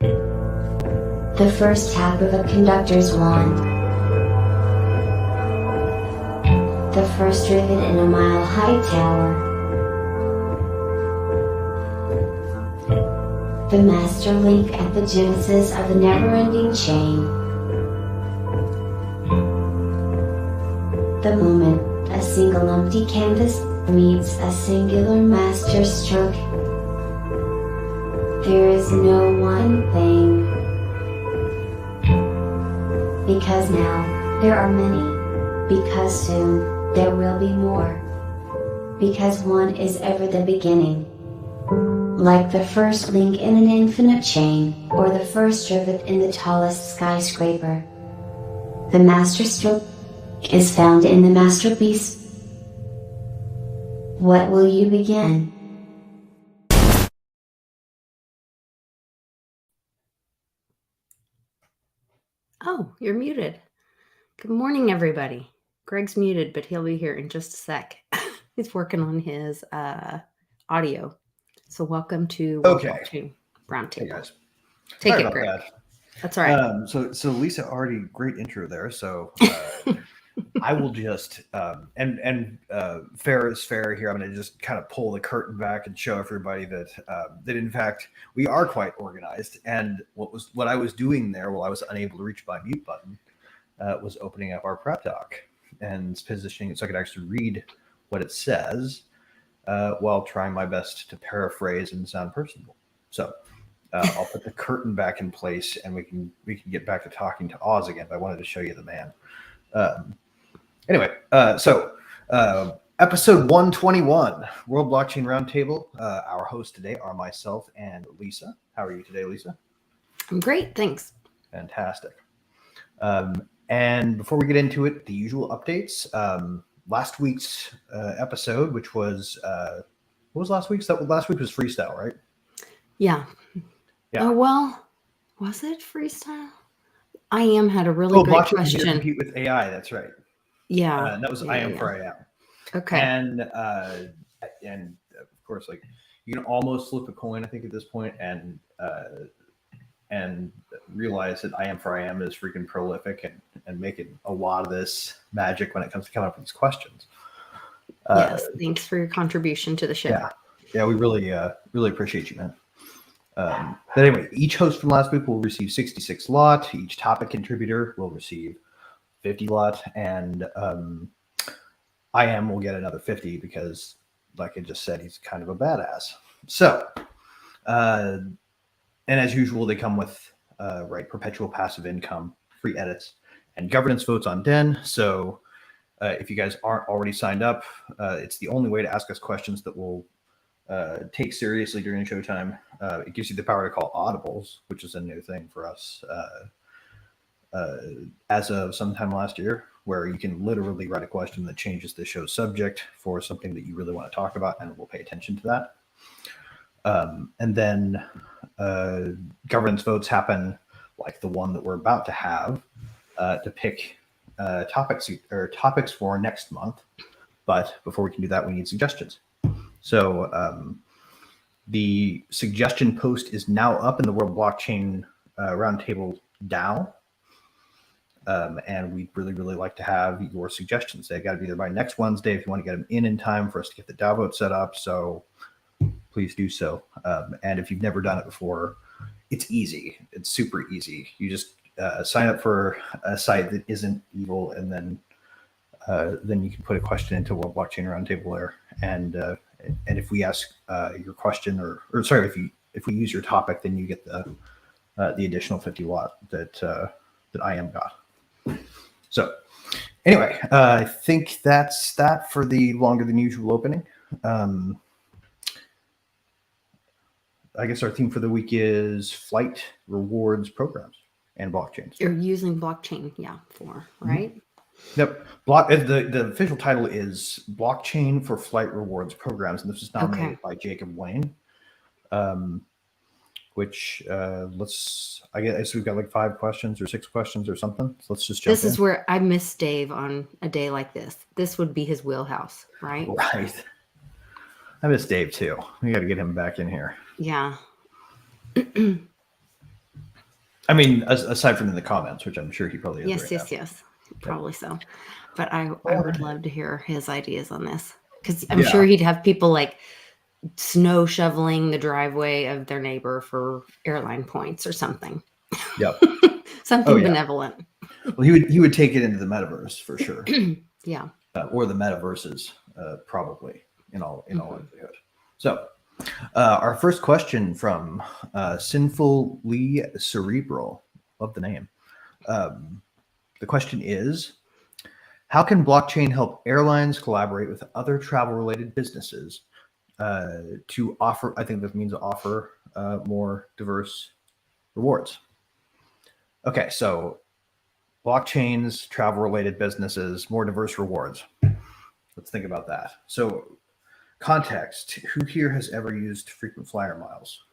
The first tap of a conductor's wand. The first rivet in a mile-high tower. The master link at the genesis of the never-ending chain. The moment a single empty canvas meets a singular master stroke. There is no one thing. Because now, there are many. Because soon, there will be more. Because one is ever the beginning. Like the first link in an infinite chain, or the first rivet in the tallest skyscraper. The master stroke is found in the masterpiece. What will you begin? Oh, you're muted. Good morning, everybody. Greg's muted, but he'll be here in just a sec. He's working on his audio. So welcome to Blockchain Roundtable. Hey guys. Take Sorry it, about Greg. that. That's all right. So Lisa already great intro there. So I will just and fair is fair here. I'm going to just kind of pull the curtain back and show everybody that in fact we are quite organized. And what I was doing there while I was unable to reach my mute button was opening up our prep doc and positioning it so I could actually read what it says while trying my best to paraphrase and sound personable. So I'll put the curtain back in place and we can get back to talking to Oz again. But I wanted to show you the man. Anyway, episode 121, World Blockchain Roundtable. Our hosts today are myself and Lisa. How are you today, Lisa? I'm great, thanks. Fantastic. And before we get into it, the usual updates. Last week's episode, which was what was last week's? Last week was freestyle, right? Yeah. Oh well, was it freestyle? I am had a really great question. Compete with AI. That's right. Yeah. That was I am for I am. Okay. And of course, like you can almost flip a coin, I think, at this point, and realize that I am for I am is freaking prolific and making a lot of this magic when it comes to coming up with these questions. Yes, thanks for your contribution to the show. Yeah, we really appreciate you, man. But anyway, each host from last week will receive 66 lot. Each topic contributor will receive 50 lot, and I am will get another 50 because, like I just said, he's kind of a badass. So, and as usual, they come with perpetual passive income, free edits, and governance votes on Den. So, if you guys aren't already signed up, it's the only way to ask us questions that will take seriously during showtime. It gives you the power to call audibles, which is a new thing for us as of sometime last year, where you can literally write a question that changes the show's subject for something that you really want to talk about, and we'll pay attention to that. And then governance votes happen like the one that we're about to have to pick topics for next month. But before we can do that, we need suggestions. So the suggestion post is now up in the World Blockchain Roundtable DAO. And we'd really like to have your suggestions. They got to be there by next Wednesday if you want to get them in time for us to get the DAO vote set up. So please do so. And if you've never done it before, it's easy. It's super easy. You just sign up for a site that isn't evil, and then you can put a question into World Blockchain Roundtable there. And if we ask your question, or sorry, if we use your topic, then you get the additional 50 watt that I am got. So anyway, I think that's that for the longer than usual opening. I guess our theme for the week is flight rewards programs and blockchains. You're using blockchain, right? Mm-hmm. Yep. The official title is Blockchain for Flight Rewards Programs, and this is nominated by Jacob Wayne. Which I guess we've got like 5 questions or 6 questions or something. So let's just jump in. This is where I miss Dave on a day like this. This would be his wheelhouse, right? Right. I miss Dave too. We got to get him back in here. Yeah. I mean, aside from in the comments, which I'm sure he probably is. Yes, probably so. But I All would right. love to hear his ideas on this, because I'm sure he'd have people like snow shoveling the driveway of their neighbor for airline points or something. Yep. Something benevolent. Well, he would take it into the metaverse for sure. Yeah. Or the metaverses, probably in all likelihood. So, our first question from Sinfully Cerebral. Love the name. The question is, how can blockchain help airlines collaborate with other travel-related businesses to offer? I think that means offer more diverse rewards. Okay, so blockchains, travel-related businesses, more diverse rewards. Let's think about that. So, context: who here has ever used frequent flyer miles?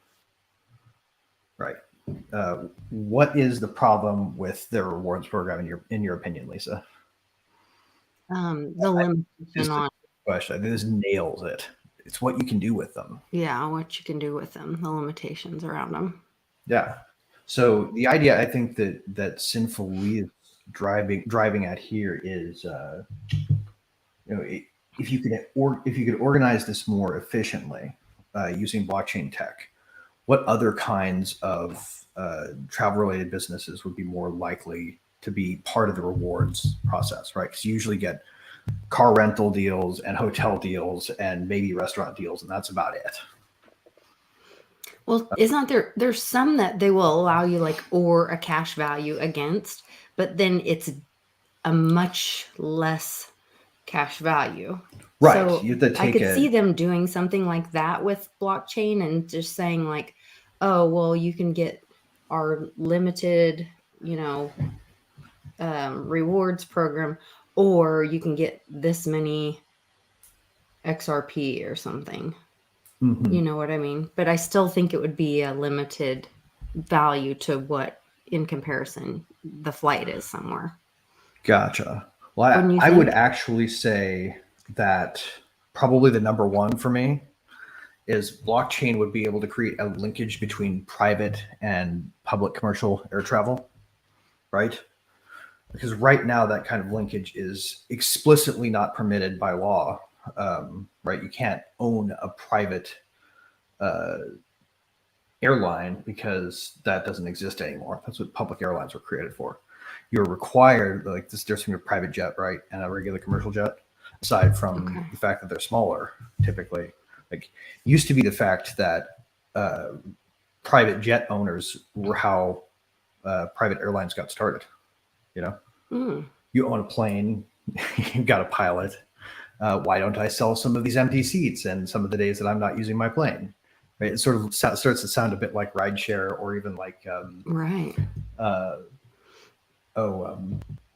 Right. What is the problem with their rewards program in your opinion, Lisa? The limitation on question. I think this nails it. It's what you can do with them. Yeah, what you can do with them, the limitations around them. Yeah. So the idea I think that Sinfully is driving at here is if you could organize this more efficiently using blockchain tech, what other kinds of travel related businesses would be more likely to be part of the rewards process, right? Because you usually get car rental deals and hotel deals and maybe restaurant deals, and that's about it. Well, isn't there's some that they will allow you like or a cash value against, but then it's a much less cash value. Right. So you have to take I could see them doing something like that with blockchain and just saying like, oh, well, you can get our limited, rewards program, or you can get this many XRP or something. Mm-hmm. You know what I mean? But I still think it would be a limited value to what, in comparison, the flight is somewhere. Gotcha. Well, I would actually say that probably the number one for me is blockchain would be able to create a linkage between private and public commercial air travel, right? Because right now that kind of linkage is explicitly not permitted by law, right? You can't own a private airline because that doesn't exist anymore. That's what public airlines were created for. You're required, like this difference between a private jet, right, and a regular commercial jet, aside from the fact that they're smaller, typically. Like, used to be the fact that private jet owners were how private airlines got started. You own a plane, you've got a pilot. Why don't I sell some of these empty seats and some of the days that I'm not using my plane? Right? It sort of starts to sound a bit like rideshare, or even like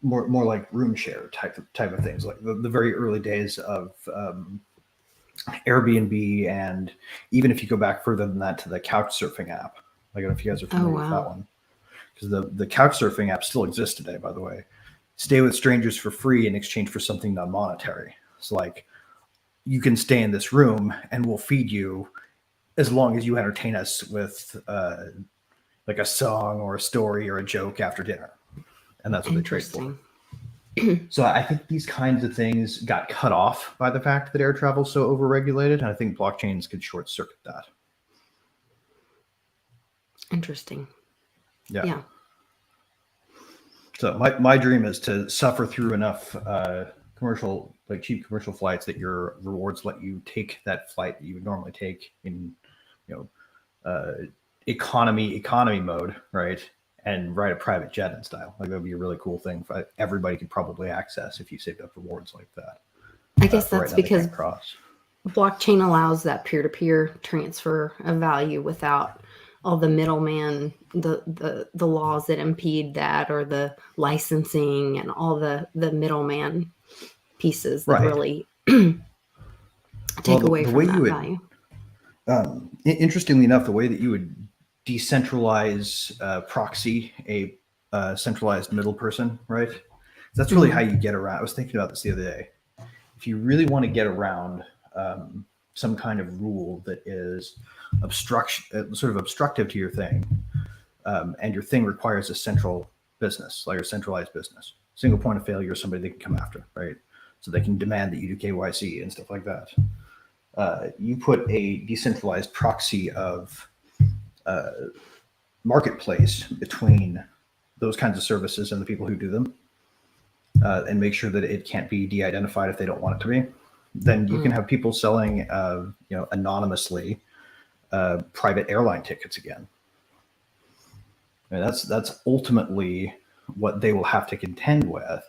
more like room share type of things, like the very early days of Airbnb, and even if you go back further than that to the couch surfing app. I don't know if you guys are familiar with that one, because the couch surfing app still exists today, by the way. Stay with strangers for free in exchange for something non-monetary. It's like, you can stay in this room and we'll feed you as long as you entertain us with like a song or a story or a joke after dinner. And that's what they trade for. So I think these kinds of things got cut off by the fact that air travel is so overregulated. And I think blockchains could short circuit that. Interesting. Yeah. So my dream is to suffer through enough cheap commercial flights that your rewards let you take that flight that you would normally take in, economy mode, right? And ride a private jet in style. Like, that would be a really cool thing everybody could probably access if you saved up rewards like that. I guess that's because blockchain allows that peer-to-peer transfer of value without all the middleman, the laws that impede that, or the licensing and all the middleman pieces that really take away from that value. Interestingly enough, the way that you would decentralize proxy a centralized middle person, right? That's really how you get around. I was thinking about this the other day. If you really want to get around some kind of rule that is sort of obstructive to your thing, and your thing requires a central business, like a centralized business, single point of failure, somebody they can come after, right? So they can demand that you do KYC and stuff like that. You put a decentralized proxy of marketplace between those kinds of services and the people who do them, and make sure that it can't be de-identified if they don't want it to be. Then you can have people selling, anonymously, private airline tickets again. And that's ultimately what they will have to contend with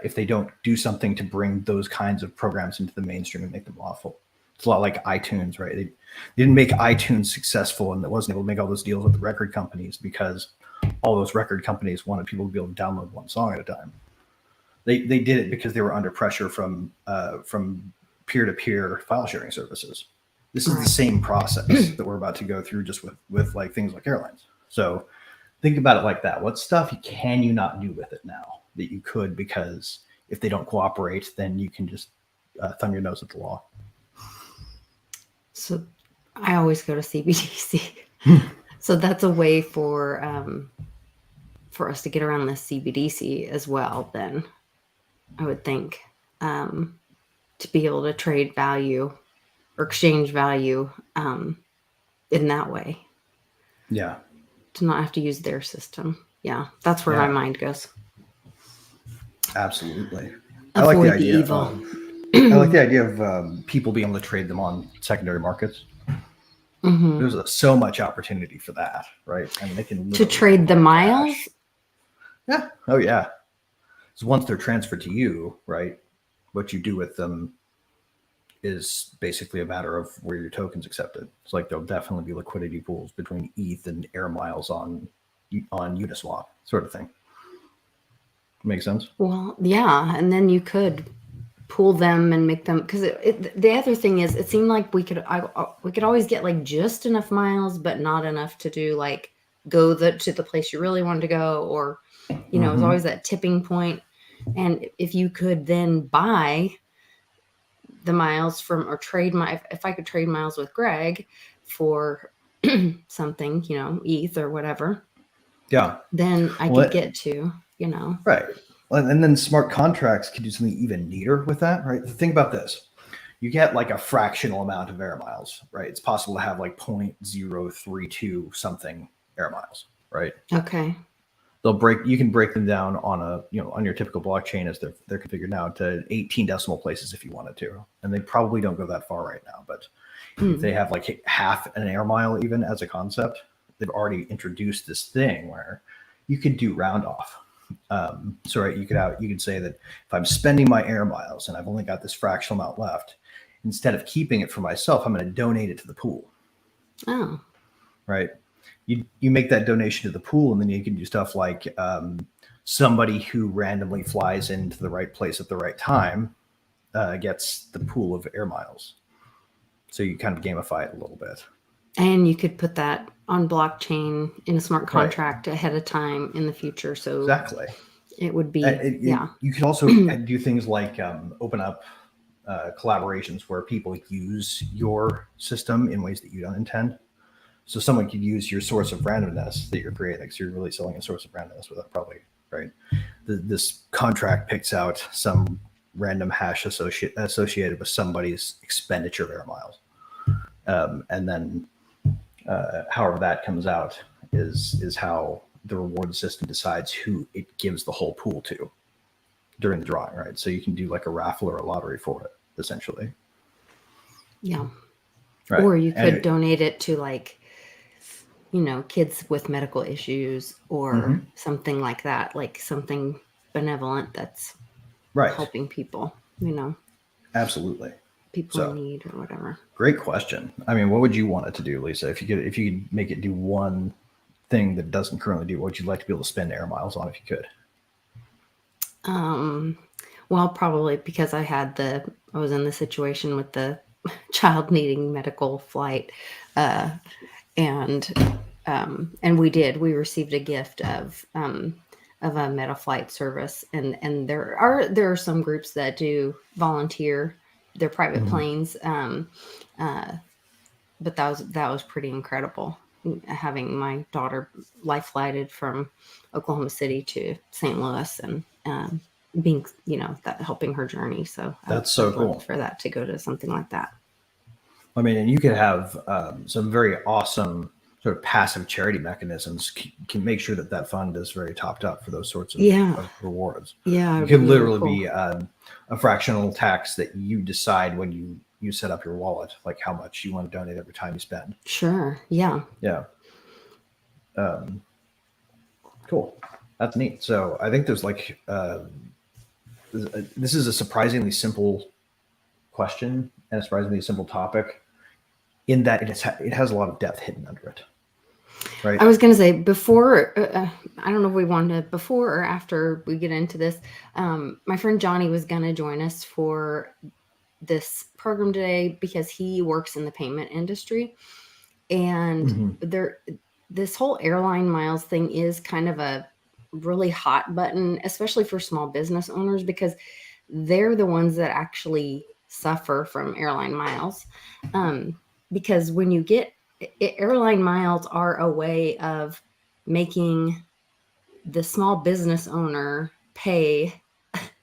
if they don't do something to bring those kinds of programs into the mainstream and make them lawful. It's a lot like iTunes, right? They didn't make iTunes successful, and it wasn't able to make all those deals with the record companies because all those record companies wanted people to be able to download one song at a time. They did it because they were under pressure from peer-to-peer file sharing services. This is the same process that we're about to go through, just with like things like airlines. So think about it like that. What stuff can you not do with it now that you could, because if they don't cooperate, then you can just thumb your nose at the law. So I always go to CBDC. So that's a way for us to get around the CBDC as well, then, I would think, to be able to trade value or exchange value in that way. Yeah. To not have to use their system. Yeah, that's where my mind goes. Absolutely. I like the idea of I like the idea of people being able to trade them on secondary markets. There's so much opportunity for that, right? I mean, they can to trade the miles. Cash. Yeah. Oh, yeah. So once they're transferred to you, right, what you do with them is basically a matter of where your token's accepted. It's like there'll definitely be liquidity pools between ETH and air miles on Uniswap, sort of thing. Make sense? Well, yeah, and then you could pool them and make them, because the other thing is, it seemed like we could always get like just enough miles, but not enough to do like go to the place you really wanted to go, or it was always that tipping point. And if you could then buy the miles from, or trade if I could trade miles with Greg for something, ETH or whatever, then I could get to, right. And then smart contracts could do something even neater with that, right? Think about this. You get like a fractional amount of air miles, right? It's possible to have like 0.032 something air miles, right? Okay. You can break them down on on your typical blockchain as they're configured now to 18 decimal places if you wanted to. And they probably don't go that far right now, but if they have like half an air mile even as a concept, they've already introduced this thing where you could do round off. So right, you could say that if I'm spending my air miles and I've only got this fractional amount left, instead of keeping it for myself, I'm going to donate it to the pool. Oh. Right. You make that donation to the pool, and then you can do stuff like somebody who randomly flies into the right place at the right time gets the pool of air miles. So you kind of gamify it a little bit. And you could put that on blockchain in a smart contract ahead of time in the future. So exactly, it would be, You could also do things like open up collaborations where people use your system in ways that you don't intend. So someone could use your source of randomness that you're creating. So you're really selling a source of randomness without probably, right? This contract picks out some random hash associated with somebody's expenditure of air miles. And then however that comes out is how the reward system decides who it gives the whole pool to during the drawing, right? So you can do like a raffle or a lottery for it, essentially. Yeah. Right. Or you could donate it to like, kids with medical issues or something like that, like something benevolent that's helping people, Absolutely. People in need or whatever. Great question. I mean, what would you want it to do, Lisa? If you could make it do one thing that it doesn't currently do, what would you like to be able to spend air miles on if you could? Well, probably because I was in the situation with the child needing medical flight, and we received a gift of a Metaflight service, and there are some groups that do volunteer their private planes, but that was pretty incredible, having my daughter life flighted from Oklahoma City to St. Louis and being, that helping her journey. So That's so I'd love cool for that to go to something like that. I mean, and you could have some very awesome sort of passive charity mechanisms can make sure that fund is very topped up for those sorts of rewards. Yeah. It can literally be a fractional tax that you decide when you set up your wallet, like how much you want to donate every time you spend. Sure. Yeah. Yeah. Cool. That's neat. So I think there's like, this is a surprisingly simple question and a surprisingly simple topic in that it has a lot of depth hidden under it. Right. I was going to say before, I don't know if we wanted to, before or after we get into this, my friend Johnny was going to join us for this program today because he works in the payment industry. And this whole airline miles thing is kind of a really hot button, especially for small business owners, because they're the ones that actually suffer from airline miles. Because when you get airline miles are a way of making the small business owner pay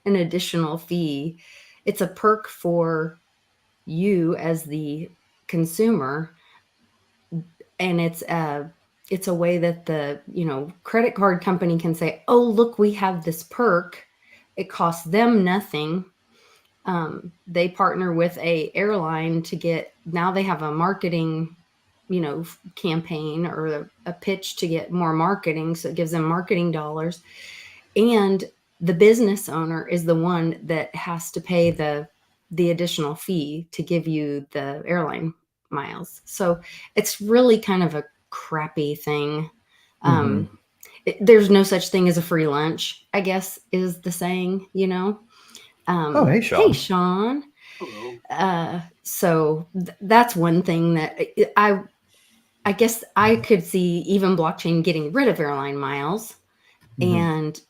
an additional fee. It's a perk for you as the consumer, and it's a way that the credit card company can say, oh, look, we have this perk. It costs them nothing. They partner with a airline to get, now they have a marketing campaign or a pitch to get more marketing. So it gives them marketing dollars. And the business owner is the one that has to pay the additional fee to give you the airline miles. So it's really kind of a crappy thing. There's no such thing as a free lunch, I guess, is the saying, Oh, hey, Sean. Hey, Sean. Hello. So that's one thing that I guess I could see even blockchain getting rid of airline miles. And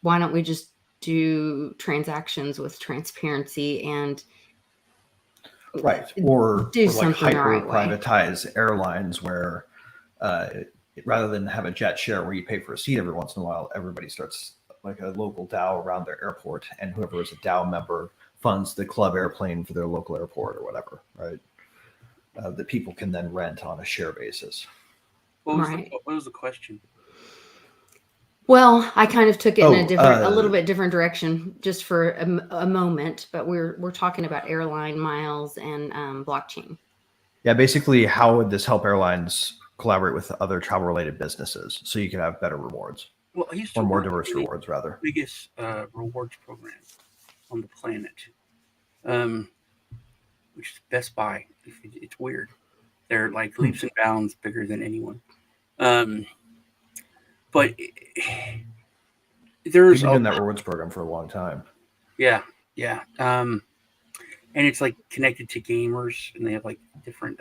why don't we just do transactions with transparency and right, or do like something the right way. privatize airlines where rather than have a jet share where you pay for a seat every once in a while, everybody starts like a local DAO around their airport, and whoever is a DAO member funds the club airplane for their local airport or whatever, right? That people can then rent on a share basis. What was the question? Well, I kind of took it in a little bit different direction just for a moment, but we're talking about airline miles and blockchain. Yeah, basically, how would this help airlines collaborate with other travel-related businesses so you can have better rewards? Well, I used to or more work diverse in the rewards, rather. biggest rewards program on the planet, which is Best Buy. It's weird. They're like leaps and bounds bigger than anyone. But there's been in that rewards program for a long time. Yeah. And it's like connected to gamers, and they have like different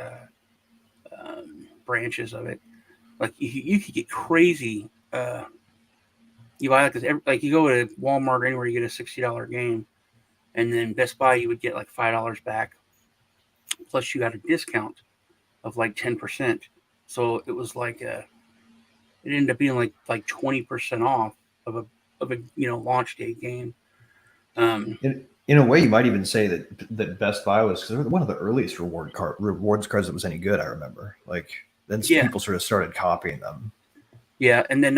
branches of it. Like you could get crazy. You buy like you go to Walmart or anywhere, you get a $60 game, and then Best Buy you would get like $5 back, plus you got a discount of like 10%. So it was like it ended up being like 20% off of a launch day game. In a way, you might even say that Best Buy was one of the earliest rewards cards that was any good. I remember, like then people sort of started copying them. Yeah, and then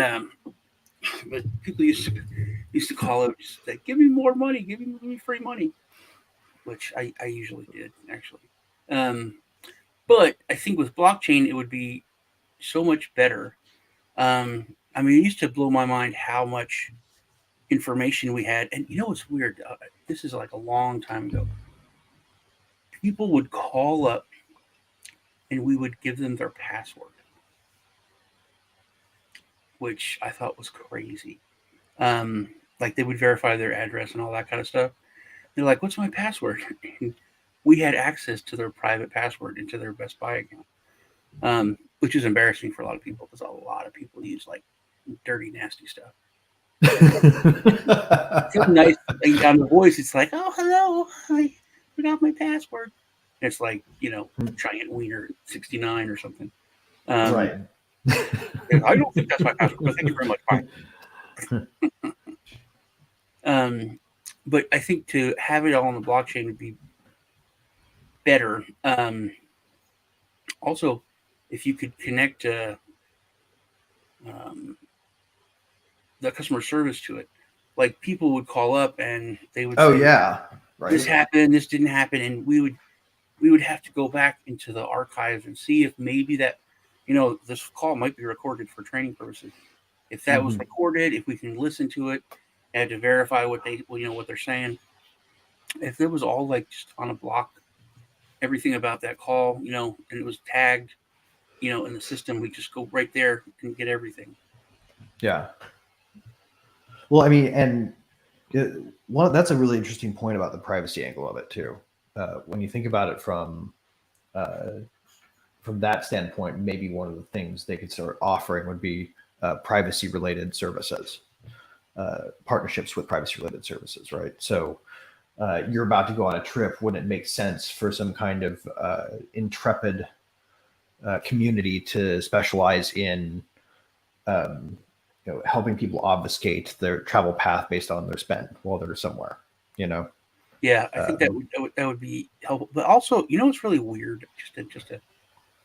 but people used to call it like, "Give me more money, give me free money," which I usually did actually. But I think with blockchain, it would be so much better. I mean, it used to blow my mind how much information we had. And what's weird? This is like a long time ago. People would call up and we would give them their password, which I thought was crazy. Like they would verify their address and all that kind of stuff. They're like, "What's my password?" And we had access to their private password into their Best Buy account, which is embarrassing for a lot of people because a lot of people use like dirty, nasty stuff. It's nice on the voice. It's like, "Oh, hello, I forgot my password." And it's like Giant Wiener 69 or something. Right. I don't think that's my password. But thank you very much. Bye. But I think to have it all on the blockchain would be better. Also, if you could connect the customer service to it, like people would call up and they would Oh say, yeah, right. this happened, this didn't happen, and we would have to go back into the archives and see if maybe that, this call might be recorded for training purposes. If that was recorded, if we can listen to it, and to verify what they're saying. If it was all like just on a block, everything about that call, and it was tagged, in the system, we just go right there and get everything. Yeah. Well, I mean, and that's a really interesting point about the privacy angle of it too. When you think about it from that standpoint, maybe one of the things they could start offering would be privacy-related services, partnerships with privacy-related services, right? So you're about to go on a trip. Wouldn't it make sense for some kind of intrepid community to specialize in helping people obfuscate their travel path based on their spend while they're somewhere, Yeah, I think that would be helpful. But also, it's really weird.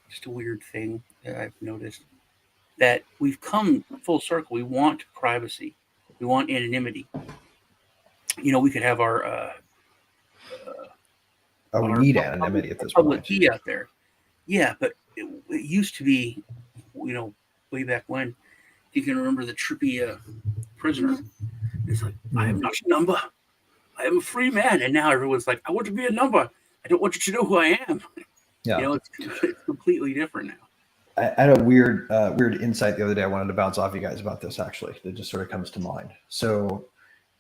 Just a weird thing that I've noticed, that we've come full circle. We want privacy. We want anonymity. We could have our we need anonymity at this public point. key out there. Yeah, but it used to be, way back when. You can remember the trippy prisoner. It's like, I am not a number. I am a free man. And now everyone's like, I want to be a number. I don't want you to know who I am. Yeah. It's completely different now. I had a weird insight the other day. I wanted to bounce off you guys about this, actually. That just sort of comes to mind. So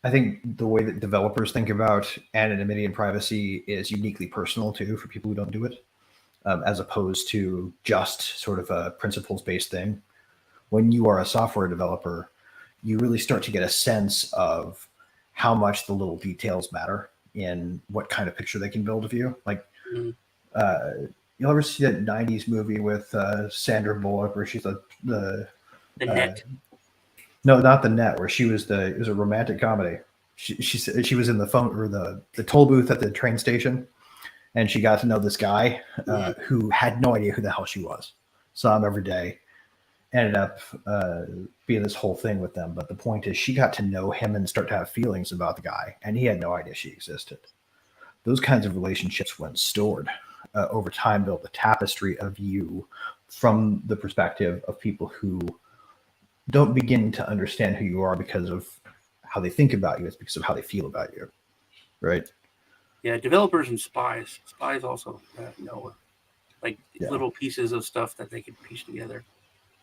I think the way that developers think about anonymity and privacy is uniquely personal too for people who don't do it, as opposed to just sort of a principles-based thing. When you are a software developer, you really start to get a sense of how much the little details matter in what kind of picture they can build of you. Like, you'll ever see that 90s movie with Sandra Bullock where she's the net? No, not the net, where it was a romantic comedy. She was in the phone or the toll booth at the train station, and she got to know this guy who had no idea who the hell she was. Saw him every day. Ended up being this whole thing with them. But the point is, she got to know him and start to have feelings about the guy, and he had no idea she existed. Those kinds of relationships, when stored over time, build a tapestry of you from the perspective of people who don't begin to understand who you are because of how they think about you. It's because of how they feel about you, right? Yeah, developers and spies. Spies also know little pieces of stuff that they could piece together.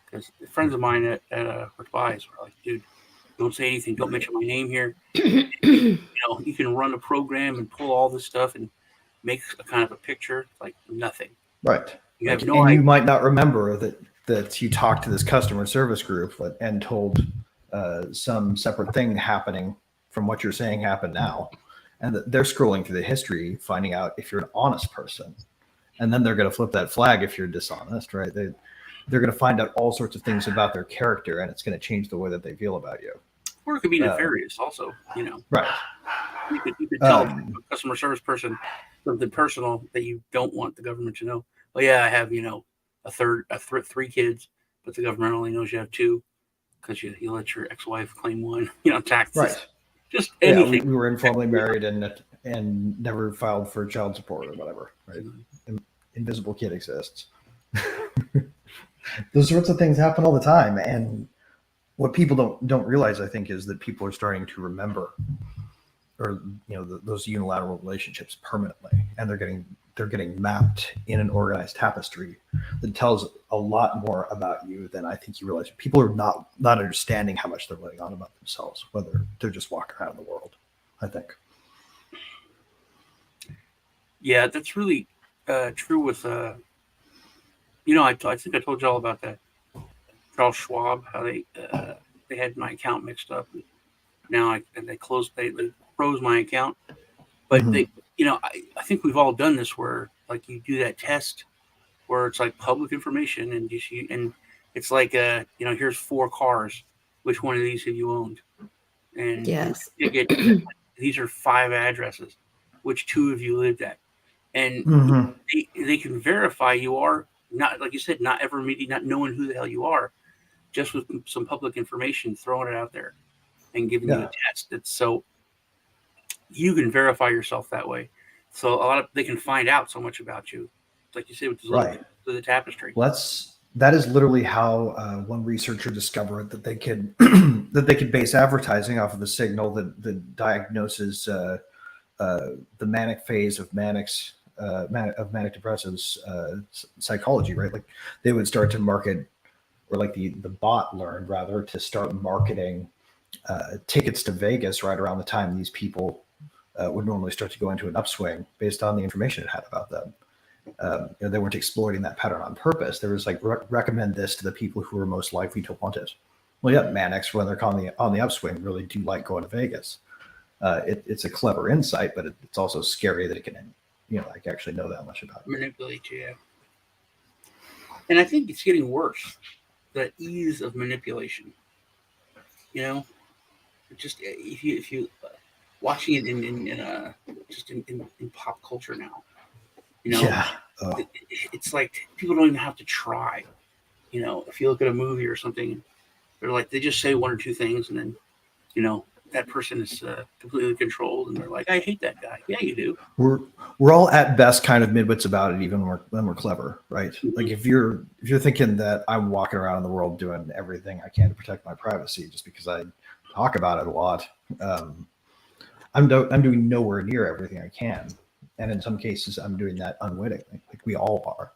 Because friends of mine at spies were like, dude, don't say anything. Don't mention my name here. You can run a program and pull all this stuff and make a kind of a picture like nothing. Right. You have no idea. You might not remember that you talked to this customer service group and told some separate thing happening from what you're saying happened now. And that they're scrolling through the history, finding out if you're an honest person. And then they're going to flip that flag if you're dishonest, right? They're going to find out all sorts of things about their character, and it's going to change the way that they feel about you. Or it could be nefarious also, Right. You could tell a customer service person something personal that you don't want the government to know. Well, yeah, I have, three kids, but the government only knows you have two because you let your ex-wife claim one, taxes. Right. Just anything. Yeah, we were informally married and never filed for child support or whatever, right? Invisible kid exists. Those sorts of things happen all the time, and what people don't realize, I think, is that people are starting to remember, or those unilateral relationships permanently, and they're getting mapped in an organized tapestry that tells a lot more about you than I think you realize. People are not understanding how much they're letting on about themselves, whether they're just walking around the world, I think. Yeah, that's really true with. I think I told you all about that. Charles Schwab, how they had my account mixed up. Now they froze my account, but I think we've all done this where like you do that test where it's like public information and It's like, here's 4 cars. Which one of these have you owned? And Yes. you get these are 5 addresses. Which 2 have you lived at? And they can verify you are not, like you said, not ever meeting, not knowing who the hell you are, just with some public information, throwing it out there and giving you a test. It's so you can verify yourself that way. So they can find out so much about you, like you said, with the tapestry. Well, that is literally how one researcher discovered that they could that they could base advertising off of a signal that diagnoses the manic phase of manic depressives psychology, right? Like they would start to market, or like the bot learned rather to start marketing tickets to Vegas right around the time these people would normally start to go into an upswing based on the information it had about them. They weren't exploiting that pattern on purpose. There was like recommend this to the people who are most likely to want it. Well, yeah, manics when they're on the upswing really do like going to Vegas. It's a clever insight, but it's also scary that it can, like actually know that much about it. Manipulate you, yeah. And I think it's getting worse. The ease of manipulation. Just if you watching it in pop culture now. It's like people don't even have to try. If you look at a movie or something, they're like, they just say 1 or 2 things, and then, that person is completely controlled, and they're like, I hate that guy. Yeah, you do. We're all at best kind of midwits about it, even when we're clever, right? Mm-hmm. Like if you're thinking that I'm walking around in the world doing everything I can to protect my privacy just because I talk about it a lot, I'm doing nowhere near everything I can. And in some cases, I'm doing that unwittingly, like we all are.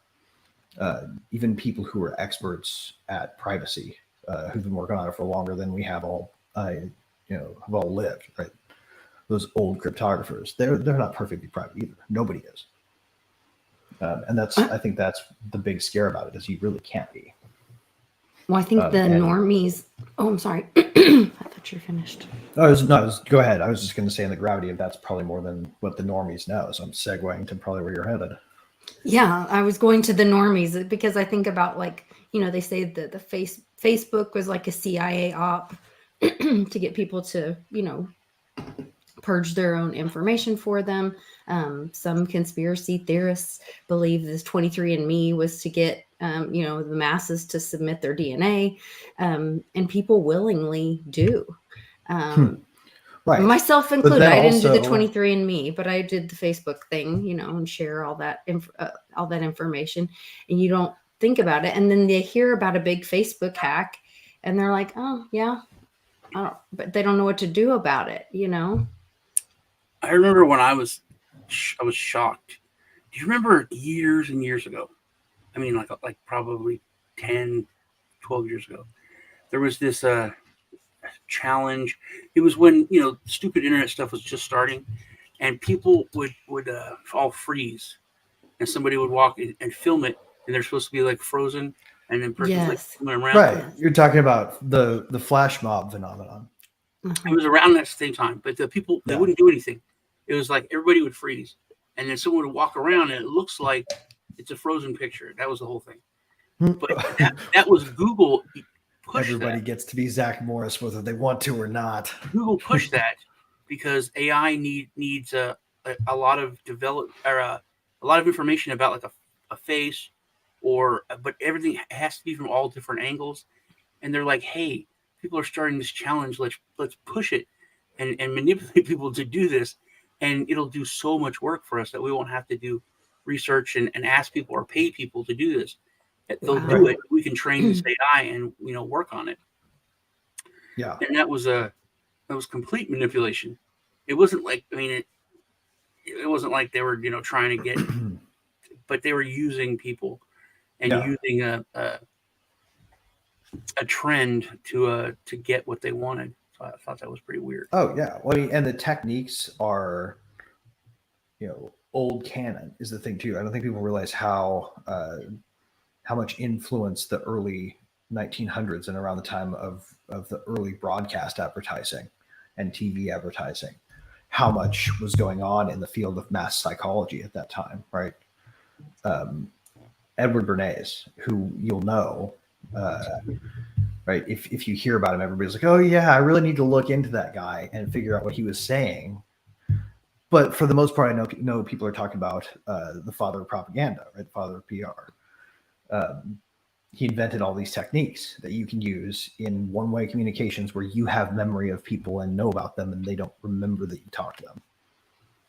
Even people who are experts at privacy, who've been working on it for longer than we have all, have all lived, right? Those old cryptographers, they're not perfectly private either. Nobody is. And I think that's the big scare about it, is you really can't be. Well, I think the normies. Oh, I'm sorry. I thought you were finished. Go ahead. I was just going to say, in the gravity of that's probably more than what the normies know. So I'm segueing to probably where you're headed. Yeah, I was going to the normies because I think about, like, they say that the Facebook was like a CIA op to get people to, purge their own information for them. Some conspiracy theorists believe this 23andMe was to get, the masses to submit their DNA, and people willingly do. Right. Myself included. I didn't do the 23andMe, but I did the Facebook thing, and share all that information, and you don't think about it. And then they hear about a big Facebook hack and they're like, oh yeah, but they don't know what to do about it. I remember when I was shocked. Do you remember years and years ago? I mean, like probably 10, 12 years ago, there was this challenge. It was when, stupid internet stuff was just starting, and people would all freeze, and somebody would walk and film it, and they're supposed to be like frozen, and then person's like swimming around. Right. You're talking about the flash mob phenomenon. It was around that same time, but the people, they wouldn't do anything. It was like everybody would freeze, and then someone would walk around, and it looks like it's a frozen picture. That was the whole thing. But that was Google. Everybody gets to be Zach Morris, whether they want to or not. Google pushed that because AI needs a lot of a lot of information about like a face, but everything has to be from all different angles. And they're like, hey, people are starting this challenge. Let's push it and manipulate people to do this, and it'll do so much work for us that we won't have to do research and ask people or pay people to do this. They'll do it. We can train this AI and work on it. Yeah. And that was complete manipulation. It wasn't like, it wasn't like they were trying to get, but they were using people and using a trend to get what they wanted. So I thought that was pretty weird. Oh yeah. Well, and the techniques are, old canon is the thing too. I don't think people realize how much influence the early 1900s and around the time of the early broadcast advertising and TV advertising, how much was going on in the field of mass psychology at that time, right? Edward Bernays, who you'll know, Right? If you hear about him, everybody's like, "Oh yeah, I really need to look into that guy and figure out what he was saying." But for the most part, I know people are talking about the father of propaganda, right? The father of PR. He invented all these techniques that you can use in one-way communications where you have memory of people and know about them, and they don't remember that you talked to them.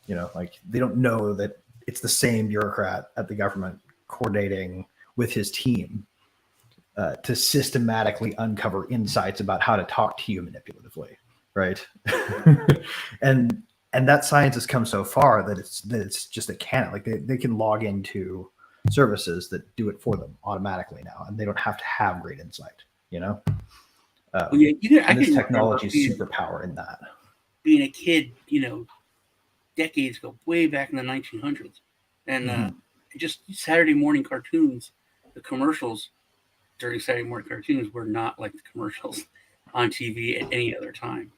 You know, like they don't know that it's the same bureaucrat at the government coordinating with his team to systematically uncover insights about how to talk to you manipulatively, right? and that science has come so far that it's just a canon. Like they can log into services that do it for them automatically now, and they don't have to have great insight. You know, Well, yeah, I and this can technology is remember superpower in that. being a kid, decades ago, way back in the 1900s, and just Saturday morning cartoons, the commercials during Saturday morning cartoons were not like the commercials on TV at any other time.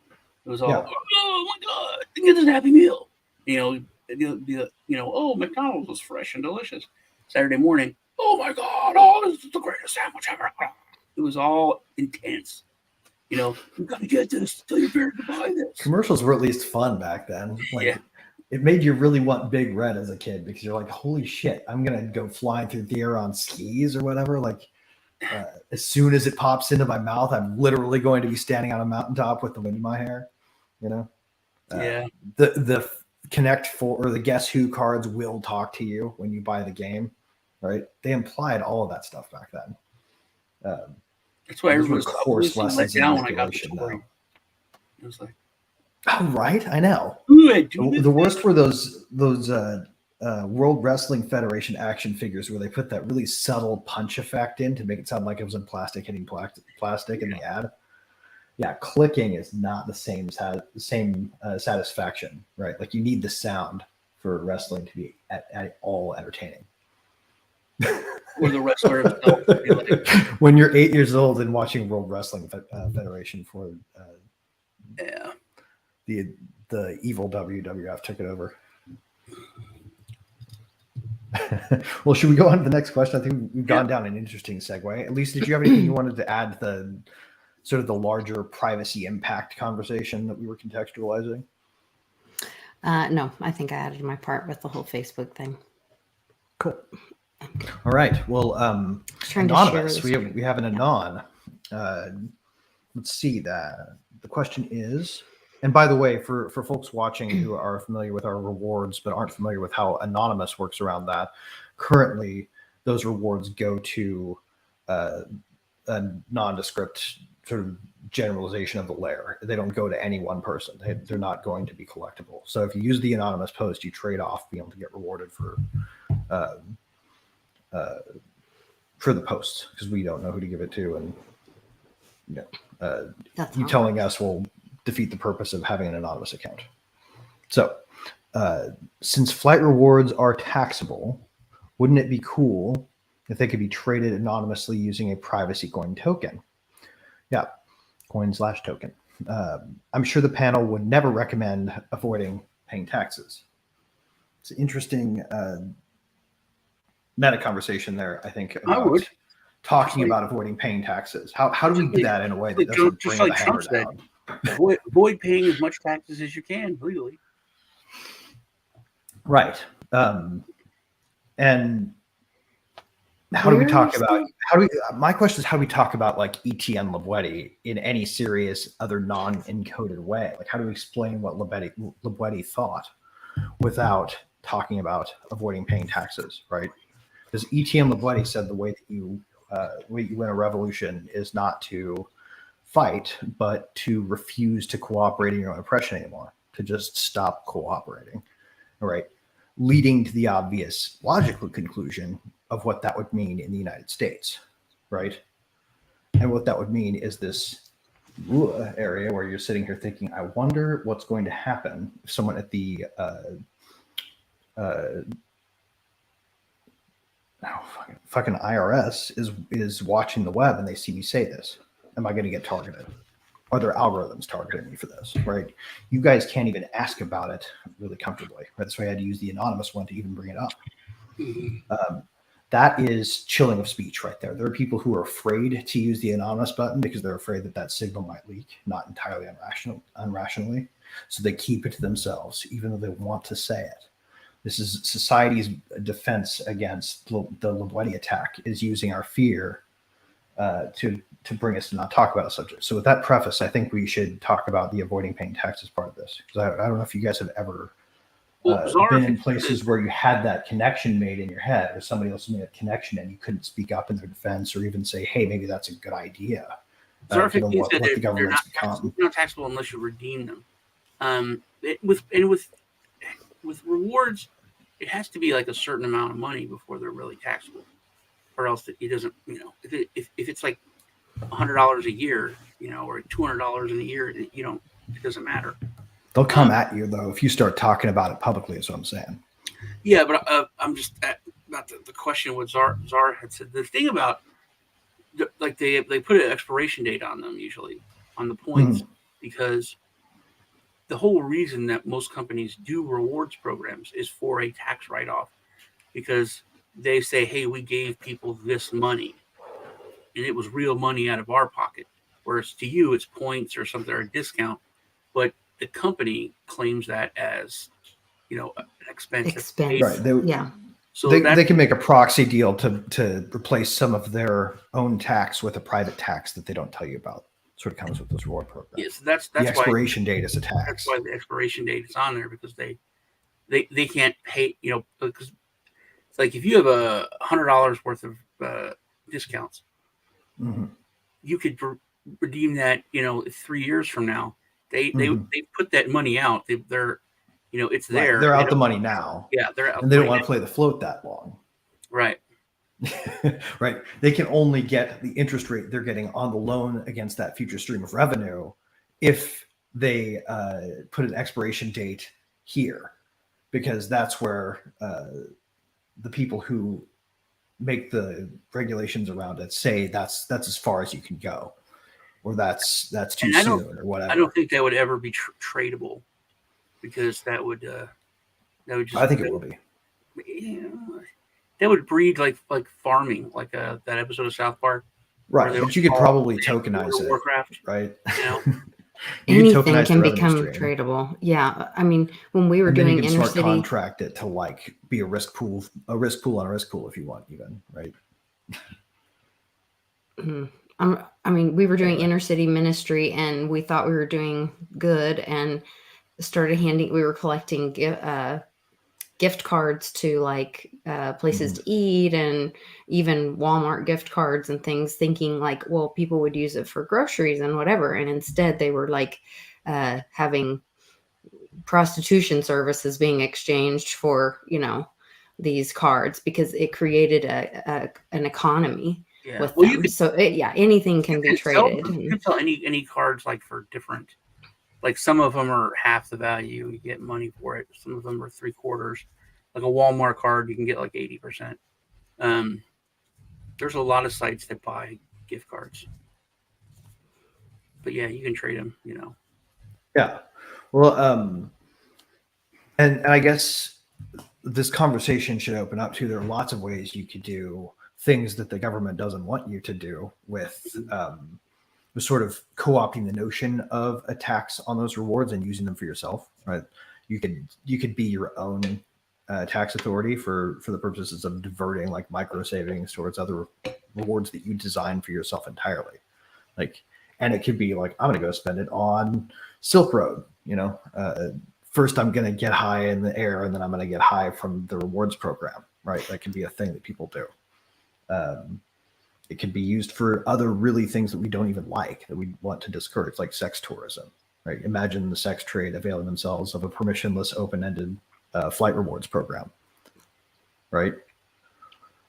It was all, oh my God, get this Happy Meal. Oh, McDonald's was fresh and delicious. Saturday morning, oh my God, oh, this is the greatest sandwich ever. It was all intense. You got to get this. Tell your parents to buy this. Commercials were at least fun back then. Like, yeah. It made you really want Big Red as a kid because you're like, holy shit, I'm going to go flying through the air on skis or whatever. Like, as soon as it pops into my mouth, I'm literally going to be standing on a mountaintop with the wind in my hair. Yeah. The Connect 4 or the Guess Who cards will talk to you when you buy the game, right? They implied all of that stuff back then. That's why everyone forced lessons in when I got the story. It was like, oh, right, I know. The worst were those World Wrestling Federation action figures where they put that really subtle punch effect in to make it sound like it was in plastic hitting plastic in the ad. Yeah, clicking is not the same satisfaction, right? Like you need the sound for wrestling to be at all entertaining. Or the wrestler himself. Like, when you're 8 years old and watching World Wrestling Federation for the evil WWF took it over. Well, should we go on to the next question? I think we've gone down an interesting segue. At least, did you have anything you wanted to add to the sort of the larger privacy impact conversation that we were contextualizing? No, I think I added my part with the whole Facebook thing. Cool. All right. Well, anonymous. We have an anon. Let's see that. The question is, and by the way, for folks watching who are familiar with our rewards but aren't familiar with how anonymous works around that, currently those rewards go to a nondescript sort of generalization of the layer. They don't go to any one person. They're not going to be collectible. So if you use the anonymous post, you trade off being able to get rewarded for the posts because we don't know who to give it to, and you telling us will defeat the purpose of having an anonymous account. So since flight rewards are taxable, wouldn't it be cool if they could be traded anonymously using a privacy coin token? Yeah, coin/token. I'm sure the panel would never recommend avoiding paying taxes. It's an interesting meta conversation there, I think, about talking about avoiding paying taxes. How do we do that in a way that doesn't bring the hammer down? Avoid paying as much taxes as you can legally. Right. And how do we talk about my question is how do we talk about like Etienne Lebwedi in any serious other non-encoded way? Like how do we explain what Lebwedi thought without talking about avoiding paying taxes, right? Because Etienne Lebwedi said the way that you win a revolution is not to fight, but to refuse to cooperate in your own oppression anymore, to just stop cooperating, all right? Leading to the obvious logical conclusion of what that would mean in the United States, right? And what that would mean is this area where you're sitting here thinking, I wonder what's going to happen if someone at the fucking IRS is watching the web and they see me say this. Am I going to get targeted? Are there algorithms targeting me for this, right? You guys can't even ask about it really comfortably, right? That's why I had to use the anonymous one to even bring it up. that is chilling of speech right there. There are people who are afraid to use the anonymous button because they're afraid that that signal might leak, not entirely unrationally. So they keep it to themselves, even though they want to say it. This is society's defense against the Lebowski attack, is using our fear to bring us to not talk about a subject. So with that preface, I think we should talk about the avoiding paying taxes part of this. Because I don't know if you guys have ever been in places where you had that connection made in your head, or somebody else made a connection and you couldn't speak up in their defense or even say, hey, maybe that's a good idea. Given what the government's become. They're not taxable unless you redeem them. With rewards, it has to be like a certain amount of money before they're really taxable, or else it doesn't. If it's like $100 a year, or $200 in a year, it doesn't matter. They'll come at you though if you start talking about it publicly. Is what I'm saying. Yeah, but I'm just about the question. What Czar had said. The thing about like they put an expiration date on them usually on the points because the whole reason that most companies do rewards programs is for a tax write-off, because they say, hey, we gave people this money and it was real money out of our pocket, whereas to you it's points or something, or a discount, but the company claims that as an expense. Right. So they can make a proxy deal to replace some of their own tax with a private tax that they don't tell you about. Sort of comes with this reward program. Yes, that's the expiration date is a tax. That's why the expiration date is on there, because they can't pay. Because it's like if you have $100 worth of discounts, you could redeem that. 3 years from now, they put that money out. They're it's there. They're out the money now. Yeah, they're out. And they don't want to play the float that long. Right. Right. They can only get the interest rate they're getting on the loan against that future stream of revenue if they put an expiration date here, because that's where the people who make the regulations around it say that's as far as you can go, or that's too soon, or whatever. I don't think that would ever be tradable, because that would just. I think it will be. Yeah. That would breed like farming, like that episode of South Park. Right, but you could probably tokenize it. Warcraft, right? Anything can become tradable. Yeah, I mean, when we were doing inner city, contract it to like be a risk pool on a risk pool if you want, even, right? I mean, we were doing inner city ministry, and we thought we were doing good, and started we were collecting gift cards to like places to eat, and even Walmart gift cards and things, thinking like, well, people would use it for groceries and whatever. And instead they were like having prostitution services being exchanged for, these cards, because it created an economy with them. Anything can be traded. You can sell any cards like for different. Like some of them are half the value, you get money for it. Some of them are 3/4. Like a Walmart card, you can get like 80%. There's a lot of sites that buy gift cards. But yeah, you can trade them, Yeah. Well, and I guess this conversation should open up too. There are lots of ways you could do things that the government doesn't want you to do with sort of co-opting the notion of a tax on those rewards and using them for yourself, right? You could be your own tax authority for the purposes of diverting like micro savings towards other rewards that you design for yourself entirely. And it could be like, I'm going to go spend it on Silk Road. First I'm going to get high in the air, and then I'm going to get high from the rewards program, right? That can be a thing that people do. It can be used for other really things that we don't even like, that we want to discourage, like sex tourism, right? Imagine the sex trade availing themselves of a permissionless, open-ended flight rewards program, right?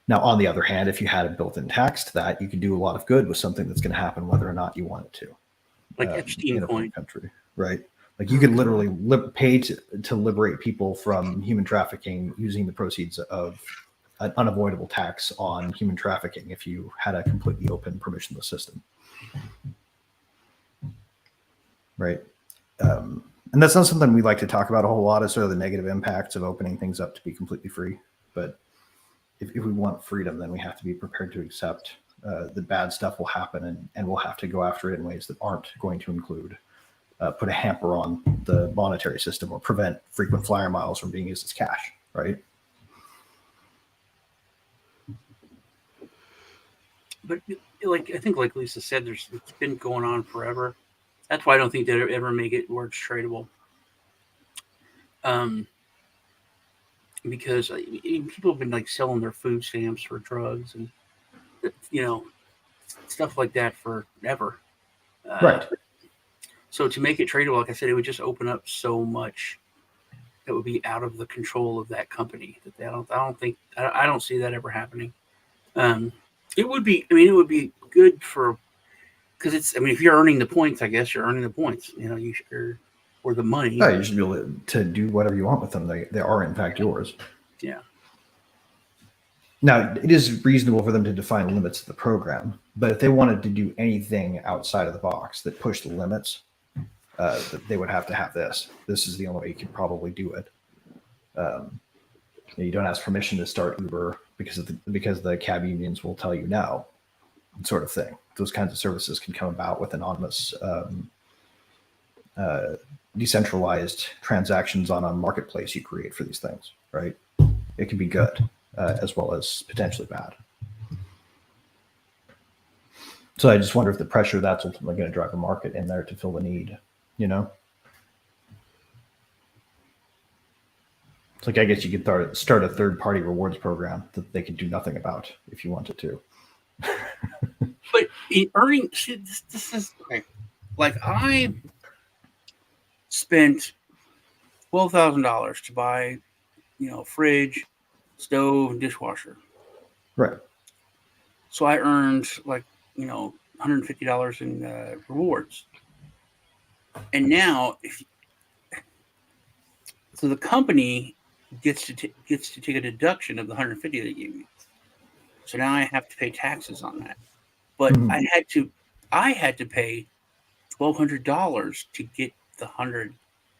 Now, on the other hand, if you had a built-in tax to that, you could do a lot of good with something that's going to happen whether or not you want it to. Like Epstein in a coin. Country, right? Like you could literally pay to liberate people from human trafficking using the proceeds of an unavoidable tax on human trafficking if you had a completely open permissionless system, right? And that's not something we like to talk about a whole lot, is sort of the negative impacts of opening things up to be completely free. But if we want freedom, then we have to be prepared to accept the bad stuff will happen, and we'll have to go after it in ways that aren't going to include put a hamper on the monetary system or prevent frequent flyer miles from being used as cash, right? But I think like Lisa said, it's been going on forever. That's why I don't think they'd ever make it where it's tradable. Because people have been like selling their food stamps for drugs and stuff like that forever. Right. So to make it tradable, like I said, it would just open up so much that would be out of the control of that company. That I don't see that ever happening. It would be. I mean, it would be good because it's. I mean, if you're earning the points, I guess you're earning the points. Or the money. Oh, you should be able to do whatever you want with them. They are in fact yours. Yeah. Now, it is reasonable for them to define limits of the program, but if they wanted to do anything outside of the box that pushed the limits, they would have to have this. This is the only way you can probably do it. You don't ask permission to start Uber because the cab unions will tell you no, sort of thing. Those kinds of services can come about with anonymous, decentralized transactions on a marketplace you create for these things, right? It can be good as well as potentially bad. So I just wonder if the pressure that's ultimately going to drive a market in there to fill the need, It's like, I guess you could start a third-party rewards program that they could do nothing about if you wanted to. But in earning, this is okay. Like I spent $12,000 to buy, fridge, stove, and dishwasher. Right. So I earned $150 in rewards. And now, so the company gets to take a deduction of the $150 they gave me. So now I have to pay taxes on that. But I had to pay $1,200 to get the 100.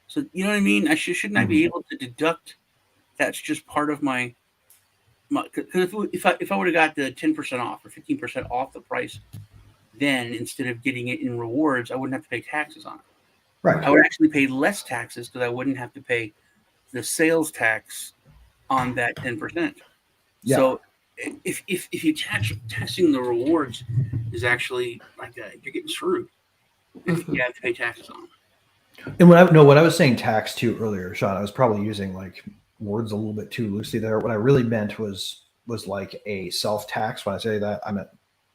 So you know what I mean? Shouldn't I be able to deduct? That's just part of my. Because if I would have got the 10% off or 15% off the price, then instead of getting it in rewards, I wouldn't have to pay taxes on it. Right. I would actually pay less taxes because I wouldn't have to pay the sales tax on that 10%. Yeah. So if you taxing the rewards is actually like you're getting screwed if you have to pay taxes on them. And what I was saying tax to earlier, Sean, I was probably using like words a little bit too loosely there. What I really meant was like a self-tax. When I say that, I meant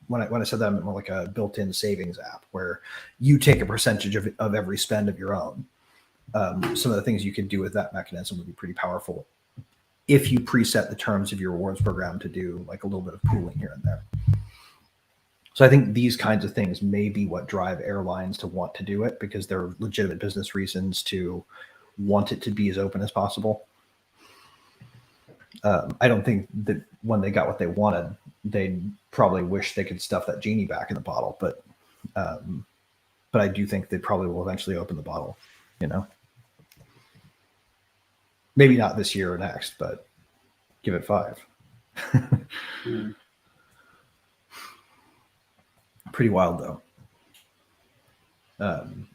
when I said that, I meant more like a built-in savings app where you take a percentage of every spend of your own. Some of the things you could do with that mechanism would be pretty powerful if you preset the terms of your rewards program to do like a little bit of pooling here and there. So I think these kinds of things may be what drive airlines to want to do it, because there are legitimate business reasons to want it to be as open as possible. I don't think that when they got what they wanted, they probably wish they could stuff that genie back in the bottle. But I do think they probably will eventually open the bottle, Maybe not this year or next, but give it 5. Pretty wild, though.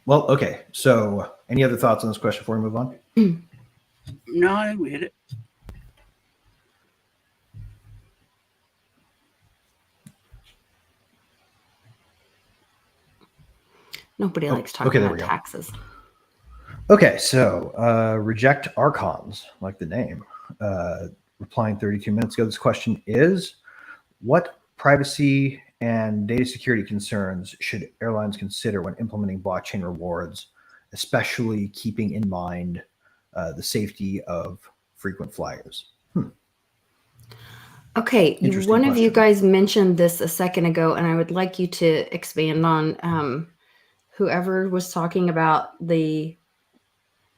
Well, okay. So any other thoughts on this question before we move on? No, I think we hit it. Nobody likes talking about taxes. Okay, so reject archons, like the name. Replying 32 minutes ago, this question is, what privacy and data security concerns should airlines consider when implementing blockchain rewards, especially keeping in mind the safety of frequent flyers? Okay, one of you guys mentioned this a second ago, and I would like you to expand on whoever was talking about the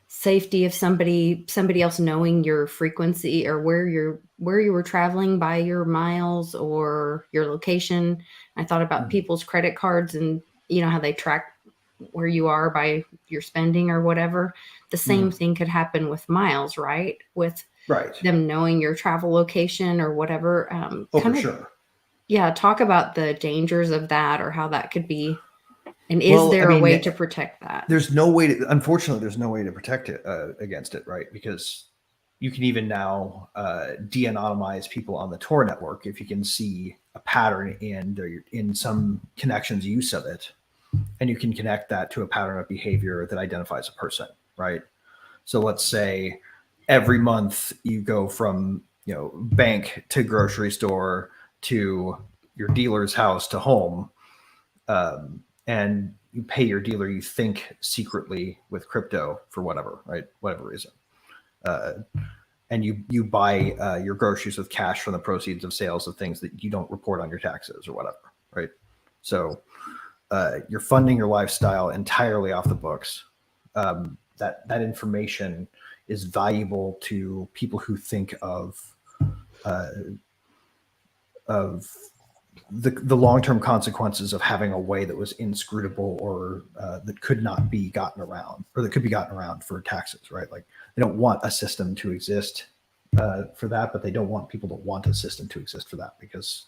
safety of somebody else knowing your frequency or where you were traveling by your miles or your location. I thought about people's credit cards and how they track where you are by your spending or whatever. The same thing could happen with miles, right? With them knowing your travel location or whatever. For sure. Yeah, talk about the dangers of that or how that could be. And is there a way to protect that? There's no way to, unfortunately, there's no way to protect it against it, right? Because you can even now de-anonymize people on the Tor network if you can see a pattern in some connections use of it, and you can connect that to a pattern of behavior that identifies a person, right? So let's say every month you go from bank to grocery store to your dealer's house to home, and you pay your dealer, you think secretly with crypto for whatever reason. And you buy your groceries with cash from the proceeds of sales of things that you don't report on your taxes or whatever, right? So you're funding your lifestyle entirely off the books. That information is valuable to people who think of the long-term consequences of having a way that was inscrutable or that could not be gotten around, or that could be gotten around for taxes, right? Like they don't want a system to exist for that, but they don't want people to want a system to exist for that, because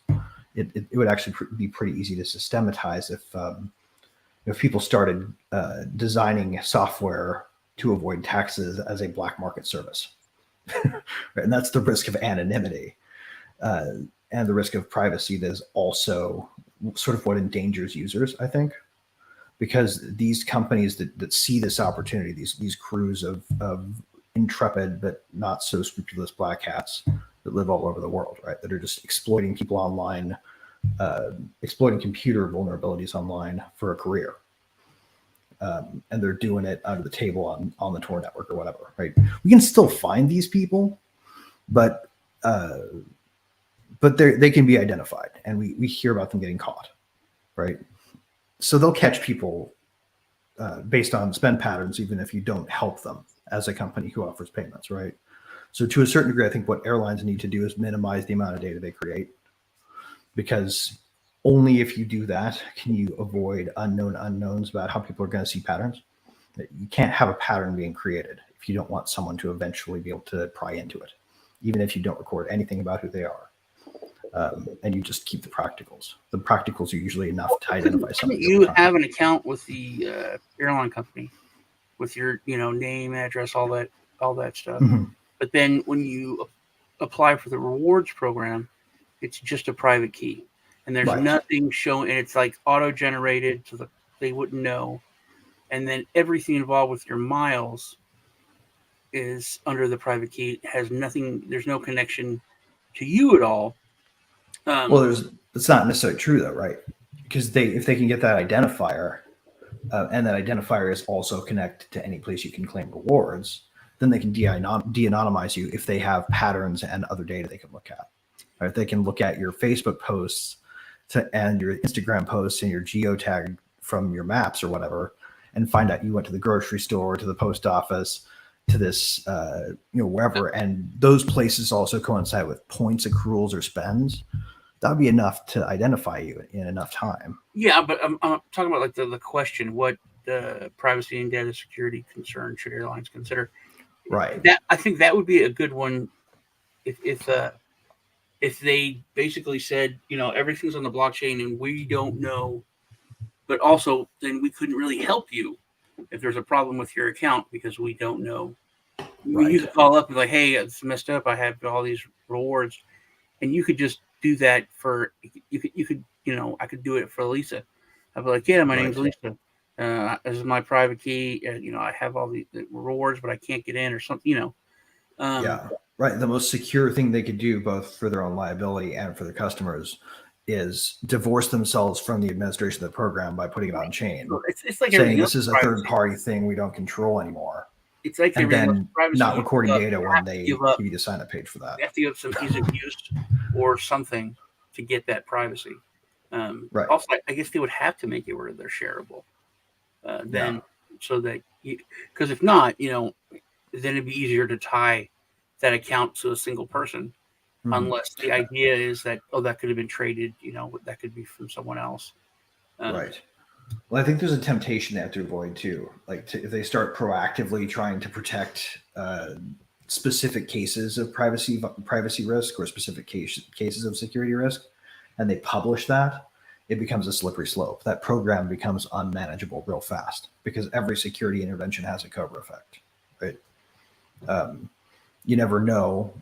it would actually be pretty easy to systematize if people started designing software to avoid taxes as a black market service. Right? And that's the risk of anonymity. And the risk of privacy that is also sort of what endangers users, I think, because these companies that see this opportunity, these crews of intrepid but not so scrupulous black hats that live all over the world, right, that are just exploiting people online, exploiting computer vulnerabilities online for a career. And they're doing it under the table on the Tor network or whatever, right? We can still find these people, but they can be identified, and we hear about them getting caught, right? So they'll catch people based on spend patterns, even if you don't help them as a company who offers payments, right? So to a certain degree, I think what airlines need to do is minimize the amount of data they create, because only if you do that can you avoid unknown unknowns about how people are going to see patterns. You can't have a pattern being created if you don't want someone to eventually be able to pry into it, even if you don't record anything about who they are. And you just keep the practicals. The practicals are usually enough to identify something. You have an account with the airline company with your name, address, all that stuff. Mm-hmm. But then when you apply for the rewards program, it's just a private key, and there's nothing showing, and it's like auto-generated, so they wouldn't know. And then everything involved with your miles is under the private key. It has nothing. There's no connection to you at all. It's not necessarily true though, right? Because if they can get that identifier, and that identifier is also connected to any place you can claim rewards, then they can de-anonymize you if they have patterns and other data they can look at. Right? They can look at your Facebook posts and your Instagram posts and your geotag from your maps or whatever, and find out you went to the grocery store, to the post office, to this, wherever. And those places also coincide with points accruals or spends. That would be enough to identify you in enough time. Yeah, but I'm talking about like the question: what privacy and data security concerns should airlines consider? Right. I think that would be a good one if they basically said, everything's on the blockchain and we don't know, but also then we couldn't really help you if there's a problem with your account because we don't know. Right. You could call up and be like, hey, it's messed up. I have all these rewards, and you could just do that for you could I could do it for Lisa. I'd be like, yeah, my name's Lisa. This is my private key. I have all the rewards, but I can't get in or something. Yeah, right. The most secure thing they could do, both for their own liability and for their customers, is divorce themselves from the administration of the program by putting it on chain. It's like saying this is a third-party thing we don't control anymore. It's like and then not recording data when they give you the sign-up page for that. They have to give up some ease of use or something to get that privacy. Right. Also, I guess they would have to make it where they're shareable. So that because if not, then it'd be easier to tie that account to a single person, unless the idea is that that could have been traded. That could be from someone else. Right. Well, I think there's a temptation they have to avoid too. Like if they start proactively trying to protect specific cases of privacy risk or specific cases of security risk, and they publish that, it becomes a slippery slope. That program becomes unmanageable real fast because every security intervention has a Cobra effect, right? You never know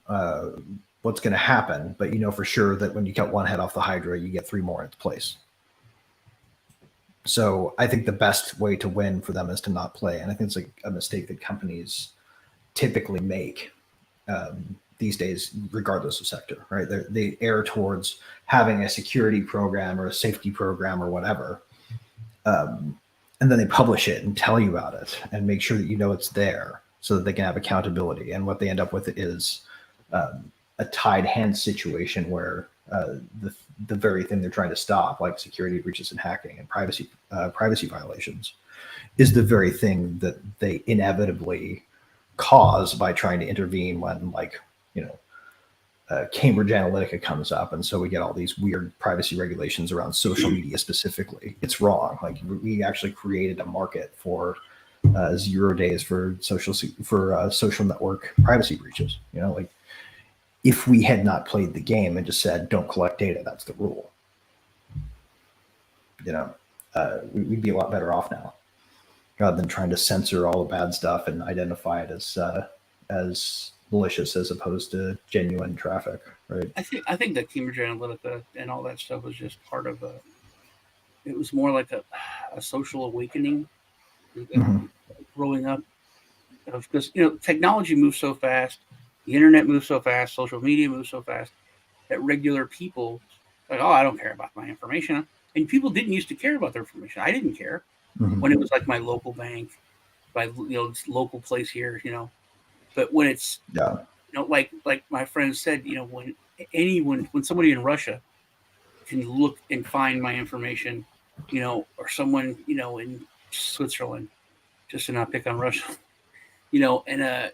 what's going to happen, but you know for sure that when you cut one head off the Hydra, you get 3 more in its place. So I think the best way to win for them is to not play. And I think it's like a mistake that companies typically make these days, regardless of sector, right? They err towards having a security program or a safety program or whatever. And then they publish it and tell you about it and make sure that you know it's there so that they can have accountability. And what they end up with is a tied hand situation where the very thing they're trying to stop, like security breaches and hacking and privacy violations, is the very thing that they inevitably cause by trying to intervene when, like, Cambridge Analytica comes up, and so we get all these weird privacy regulations around social media specifically. It's wrong. Like, we actually created a market for 0 days for social network privacy breaches. Like, if we had not played the game and just said, don't collect data, that's the rule, we'd be a lot better off now, rather than trying to censor all the bad stuff and identify it as malicious as opposed to genuine traffic, right? I think that Cambridge Analytica and all that stuff was just part of it was more like a social awakening growing up, because technology moves so fast, the internet moves so fast, social media moves so fast that regular people like, oh, I don't care about my information. And people didn't used to care about their information. I didn't care when it was like my local bank, my local place here, But when it's like my friend said, when somebody in Russia can look and find my information, or someone in Switzerland, just to not pick on Russia, and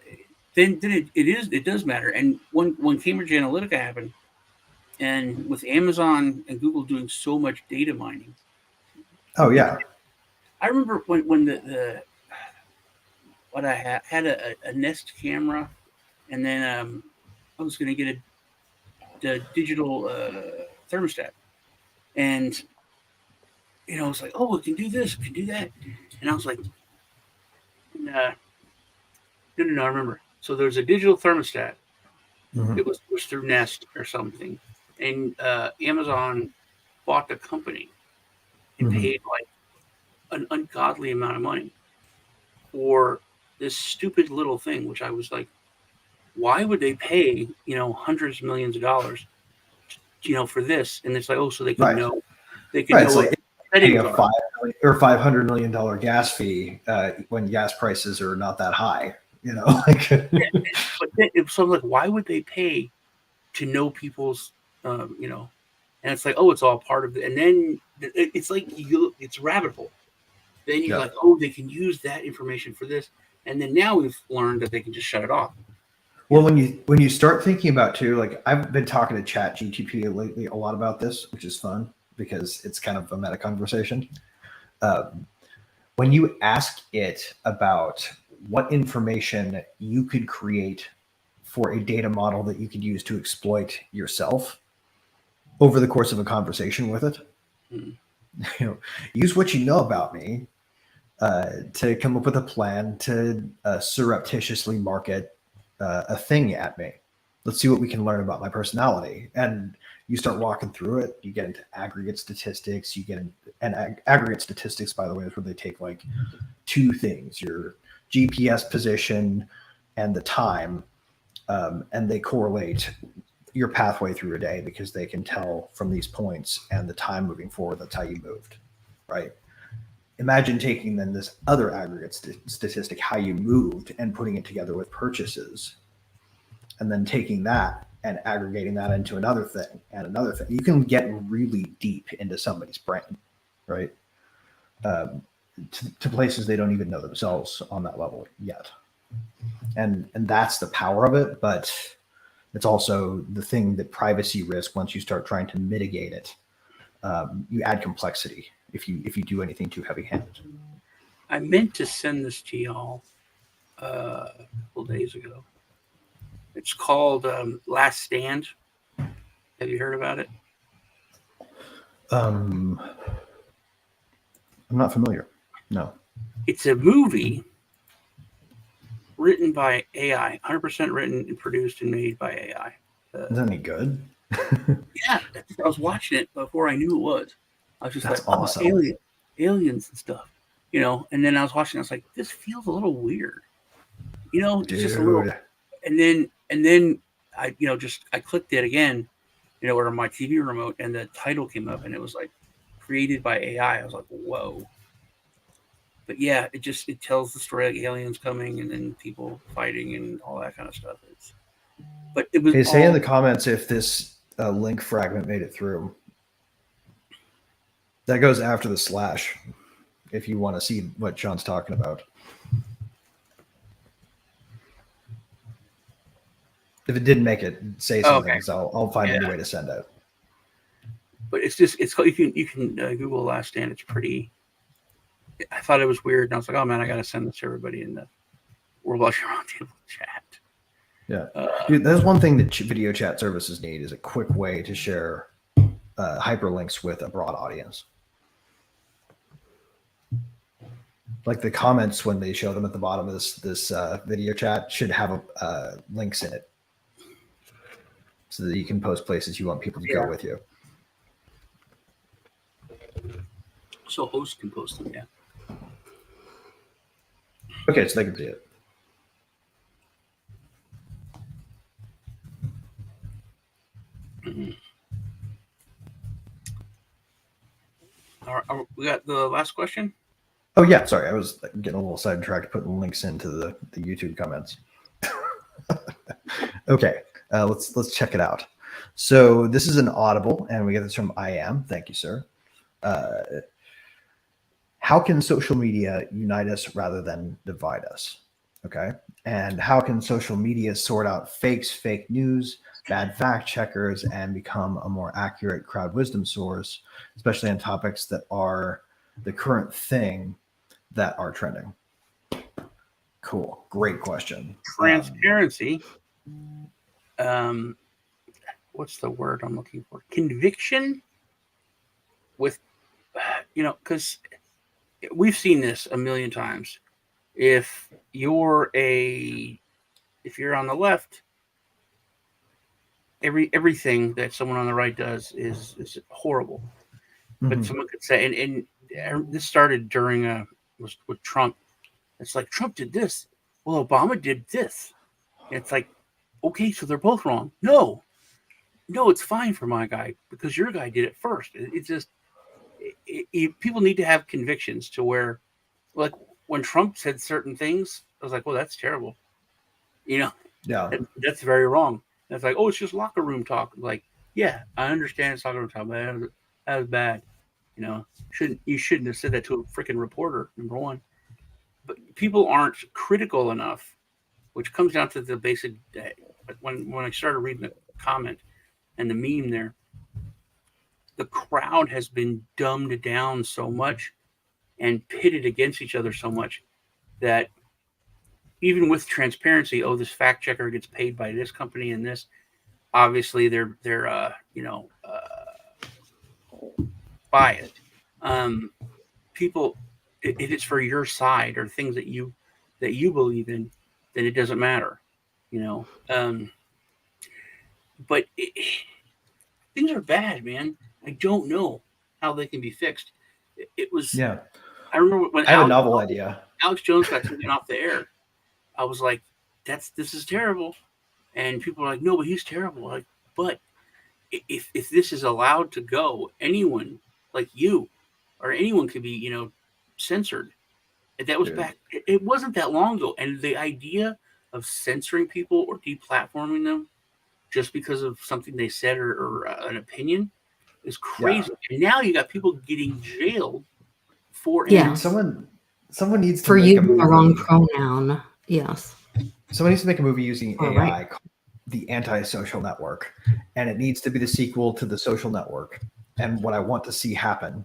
then it does matter. And when Cambridge Analytica happened, and with Amazon and Google doing so much data mining. Oh yeah. I remember when I had a Nest camera, and then I was going to get a digital thermostat, and I was like, oh, it can do this, it can do that, and I was like, no, I remember. So there's a digital thermostat. It was through Nest or something, and Amazon bought the company and paid like an ungodly amount of money for this stupid little thing, which I was like, why would they pay, hundreds of millions of dollars, for this? And it's like, oh, so they can know, know what settings a $500 million gas fee when gas prices are not that high, so I'm like, why would they pay to know people's, and it's like, oh, it's all part of it. And then it's like, it's rabbit hole. Then you're like, oh, they can use that information for this. And then now we've learned that they can just shut it off. Well, when you start thinking about too, like I've been talking to ChatGPT lately a lot about this, which is fun because it's kind of a meta conversation. When you ask it about what information you could create for a data model that you could use to exploit yourself over the course of a conversation with it, use what you know about me to come up with a plan to surreptitiously market a thing at me. Let's see what we can learn about my personality. And you start walking through it, you get into aggregate statistics, aggregate statistics, by the way, is where they take like 2 things, your GPS position and the time, and they correlate your pathway through a day because they can tell from these points and the time moving forward, that's how you moved, right? Imagine taking then this other aggregate statistic, how you moved, and putting it together with purchases, and then taking that and aggregating that into another thing and another thing. You can get really deep into somebody's brain, right? To places they don't even know themselves on that level yet. And that's the power of it, but it's also the thing that privacy risk, once you start trying to mitigate it, you add complexity if you do anything too heavy-handed. I meant to send this to y'all a couple days ago. It's called Last Stand. Have you heard about it? I'm not familiar. No. It's a movie written by AI, 100% written and produced and made by AI. Is that any good? Yeah, I was watching it before I knew it was. I was just That's like, awesome. oh, aliens and stuff, you know. And then I was watching. I was like, this feels a little weird, you know. It's just a little. And then I, you know, I clicked it again, you know, on my TV remote, and the title came up, and it was like created by AI. I was like, whoa. But yeah, it tells the story like aliens coming and then people fighting and all that kind of stuff. But it was. Hey, say in the comments if this link fragment made it through. That goes after the slash. If you want to see what John's talking about. If it didn't make it, say something. Okay. I'll find a new way to send it. But it's called, you can Google Last Stand. It's pretty. I thought it was weird, and I was like, "Oh man, I got to send this to everybody in the World Watcher Roundtable chat." Yeah, dude, that's one thing that video chat services need is a quick way to share hyperlinks with a broad audience. Like the comments when they show them at the bottom of this video chat should have links in it, so that you can post places you want people to go with you. So hosts can post them, yeah. Okay, so they can see it. Mm-hmm. All right, we got the last question. Oh yeah, sorry, I was getting a little sidetracked putting links into the YouTube comments. Okay, let's check it out. So this is an Audible, and we get this from I Am. Thank you, sir. How can social media unite us rather than divide us? Okay. And how can social media sort out fakes, fake news, bad fact checkers, and become a more accurate crowd wisdom source, especially on topics that are the current thing that are trending? Cool. Great question. Transparency. What's the word I'm looking for? Conviction with, you know, because we've seen this a million times. If you're on the left, everything that someone on the right does is horrible. Mm-hmm. But someone could say, and this started during with Trump. It's like Trump did this. Well, Obama did this. And it's like, okay, so they're both wrong. No, it's fine for my guy because your guy did it first. It's just people need to have convictions to where, like when Trump said certain things, I was like, well, that's terrible. You know, yeah, that's very wrong. And it's like, oh, it's just locker room talk. Like, yeah, I understand it's locker room talk, but that was bad. You know, you shouldn't have said that to a freaking reporter, number one. But people aren't critical enough, which comes down to the basic. When I started reading the comment and the meme there, the crowd has been dumbed down so much and pitted against each other so much that even with transparency, oh, this fact checker gets paid by this company and this, obviously they're biased. People, if it's for your side or things that you believe in, then it doesn't matter, you know. But things are bad, man. I don't know how they can be fixed. It was. Yeah. I remember when I have a novel idea. Alex Jones got taken off the air. I was like, this is terrible. And people are like, no, but he's terrible. Like, but if this is allowed to go, anyone like you or anyone could be, you know, censored. And that was back. It wasn't that long ago. And the idea of censoring people or deplatforming them just because of something they said or an opinion is crazy. Yeah. And now you got people getting jailed for someone needs to for make using the wrong pronoun. Yes. Someone needs to make a movie using AI called The Anti-Social Network, and it needs to be the sequel to The Social Network. And what I want to see happen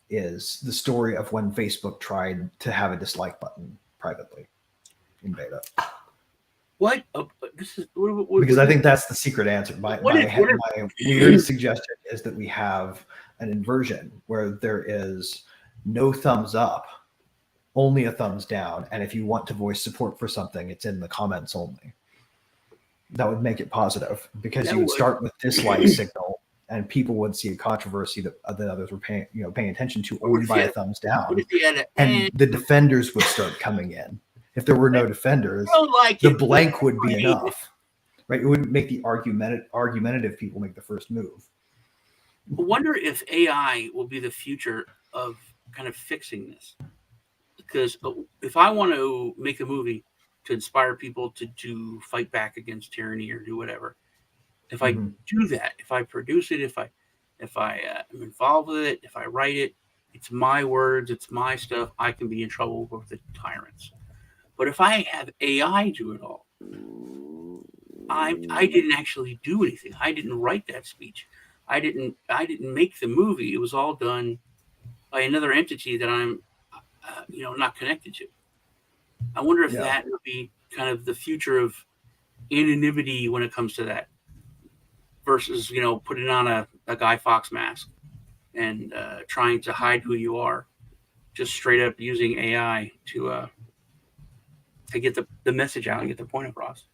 is the story of when Facebook tried to have a dislike button privately in beta. What? This is Because I think that's the secret answer. My weird suggestion is that we have an inversion where there is no thumbs up, only a thumbs down, and if you want to voice support for something, it's in the comments only. That would make it positive, because you would start with dislike signal, and people would see a controversy that others were paying attention to only by a thumbs down, and the defenders would start coming in. If there were no defenders, the blank would be enough, right? It wouldn't make the argumentative people make the first move. I wonder if AI will be the future of kind of fixing this. Because if I want to make a movie to inspire people to fight back against tyranny or do whatever, if I do that, if I produce it, if I am involved with it, if I write it, it's my words, it's my stuff, I can be in trouble with the tyrants. But if I have AI do it all, I didn't actually do anything. I didn't write that speech. I didn't make the movie. It was all done by another entity that I'm not connected to. I wonder if that would be kind of the future of anonymity when it comes to that, versus putting on a Guy Fawkes mask and trying to hide who you are, just straight up using AI to get the message out and get the point across.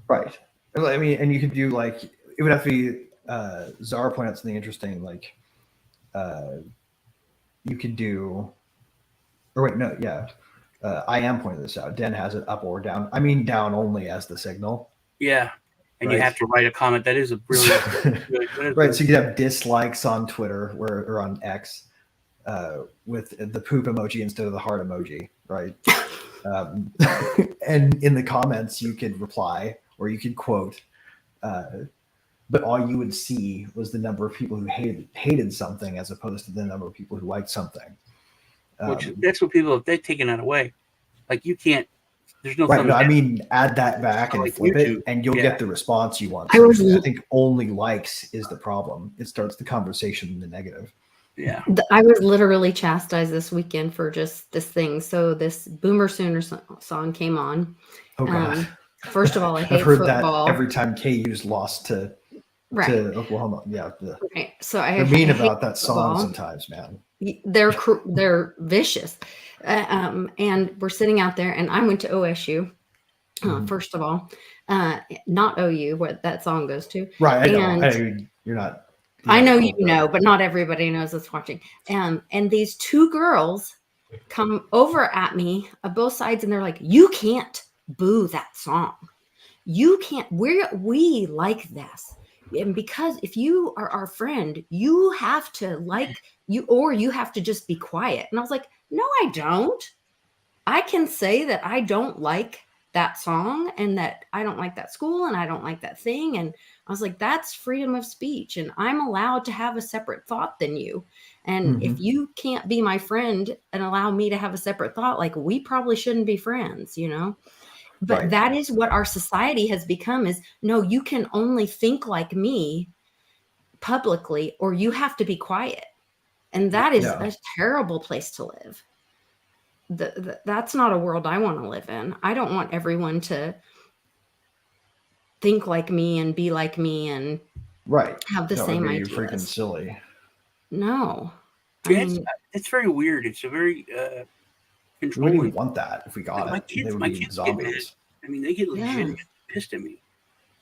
Right. I mean, and you could do it would have to be Zara pointed out something interesting, you could do, or wait, no, yeah. I am pointing this out. Den has it up or down. I mean, down only as the signal. Yeah. And you have to write a comment. That is a brilliant. Right. So you could have dislikes on Twitter or on X with the poop emoji instead of the heart emoji. Right. And in the comments, you could reply or you could quote. But all you would see was the number of people who hated something as opposed to the number of people who liked something. Which that's what people, they've taken that away. Like you can't, there's no. Right. No, I mean, add that back and flip YouTube, it, and you'll get the response you want. I think only likes is the problem. It starts the conversation in the negative. Yeah. I was literally chastised this weekend for just this thing. So this Boomer Sooner song came on. Oh God. First of all, I hate I've heard football. that every time KU's lost to Oklahoma. Yeah. Right. So they're mean about that song sometimes, man. They're vicious. And we're sitting out there, and I went to OSU. First of all, not OU, where that song goes to. Right. I know. You're not. I know you know, but not everybody knows that's watching. And these two girls come over at me on both sides, and they're like, "You can't boo that song. You can't. We like this." And because if you are our friend, you have to like you, or you have to just be quiet. And I was like, no, I don't. I can say that I don't like that song and that I don't like that school and I don't like that thing. And I was like, that's freedom of speech. And I'm allowed to have a separate thought than you. And if you can't be my friend and allow me to have a separate thought, like we probably shouldn't be friends, But that is what our society has become is, no, you can only think like me publicly, or you have to be quiet. And that is a terrible place to live. That's not a world I want to live in. I don't want everyone to think like me and be like me and have the same ideas. You're freaking silly. No. It's very weird. It's a very... we wouldn't even want that if we got it. They would be zombies. I mean, they get legit pissed at me.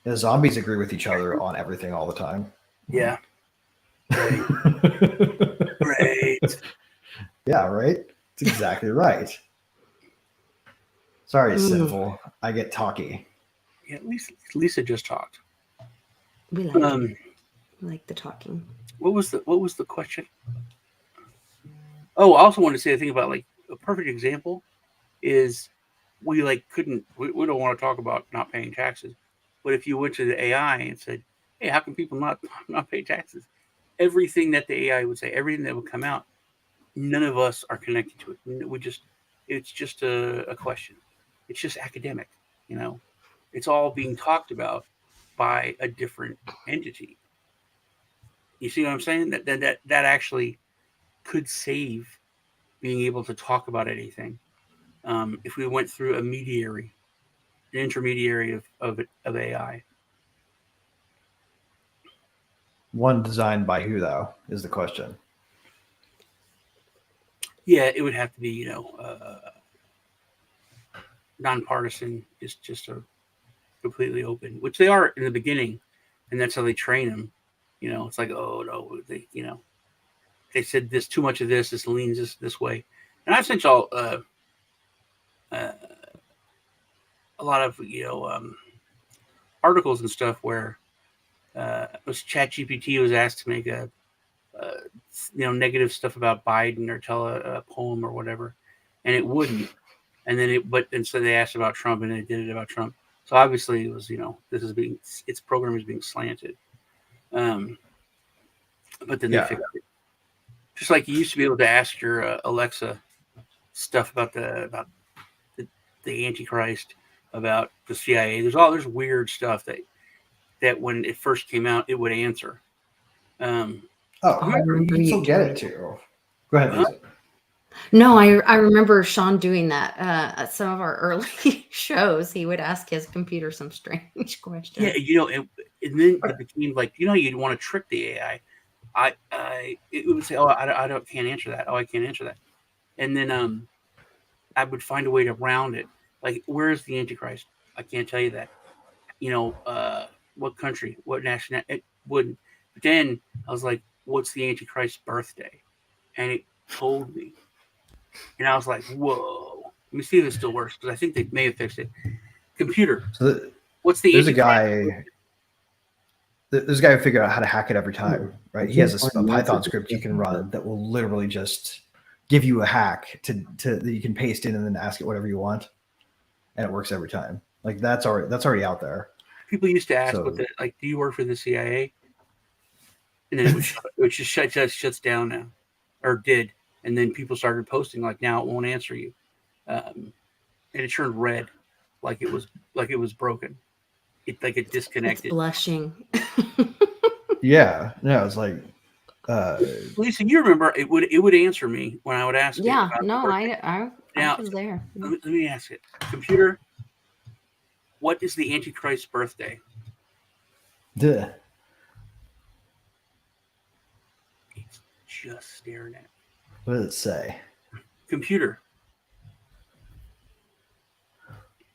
The zombies agree with each other on everything all the time. Yeah. Great. Yeah, right? That's exactly right. Sorry, Sinful. I get talky. Yeah, Lisa just talked. We like the talking. What was the question? Oh, I also wanted to say a thing about a perfect example is we don't want to talk about not paying taxes, but if you went to the AI and said, hey, how can people not pay taxes? Everything that the AI would say, everything that would come out, none of us are connected to it. It's just a question. It's just academic, It's all being talked about by a different entity. You see what I'm saying? That actually could save being able to talk about anything if we went through an intermediary of AI. One designed by who, though, is the question. Yeah, it would have to be, nonpartisan, just a completely open, which they are in the beginning, and that's how they train them. It's like, oh no, they said this too much of this leans this way, and I've sent y'all a lot of articles and stuff where ChatGPT was asked to make a negative stuff about Biden or tell a poem or whatever, and it wouldn't. And then so they asked about Trump, and it did it about Trump. So obviously it was, its program is being slanted. But then they fixed it. Just like you used to be able to ask your Alexa stuff about the Antichrist, about the CIA. There's weird stuff that when it first came out, it would answer. You still get it too. Go ahead, Lisa. No, I remember Sean doing that at some of our early shows. He would ask his computer some strange questions. Yeah, and then it became like, you'd want to trick the AI. It would say, oh, I can't answer that. Oh, I can't answer that. And then I would find a way to round it. Like, where is the Antichrist? I can't tell you that. What country? What nationality? It wouldn't. But then I was like, what's the Antichrist's birthday? And it told me. And I was like, whoa. Let me see if it still works, because I think they may have fixed it. Computer. What's the Antichrist? There's a guy who figured out how to hack it every time, right? He has a Python script you can run that will literally just give you a hack that you can paste in and then ask it whatever you want, and it works every time. Like, that's already out there. People used to ask, do you work for the CIA? And then it just shuts down now, or did. And then people started posting like, now it won't answer you, and it turned red, like it was broken. It disconnected. It's blushing. Yeah, no, it's like. Lisa, you remember it would answer me when I would ask. Yeah, no, I was there. Let me ask it, computer. What is the Antichrist's birthday? Duh. It's just staring at me. What does it say? Computer.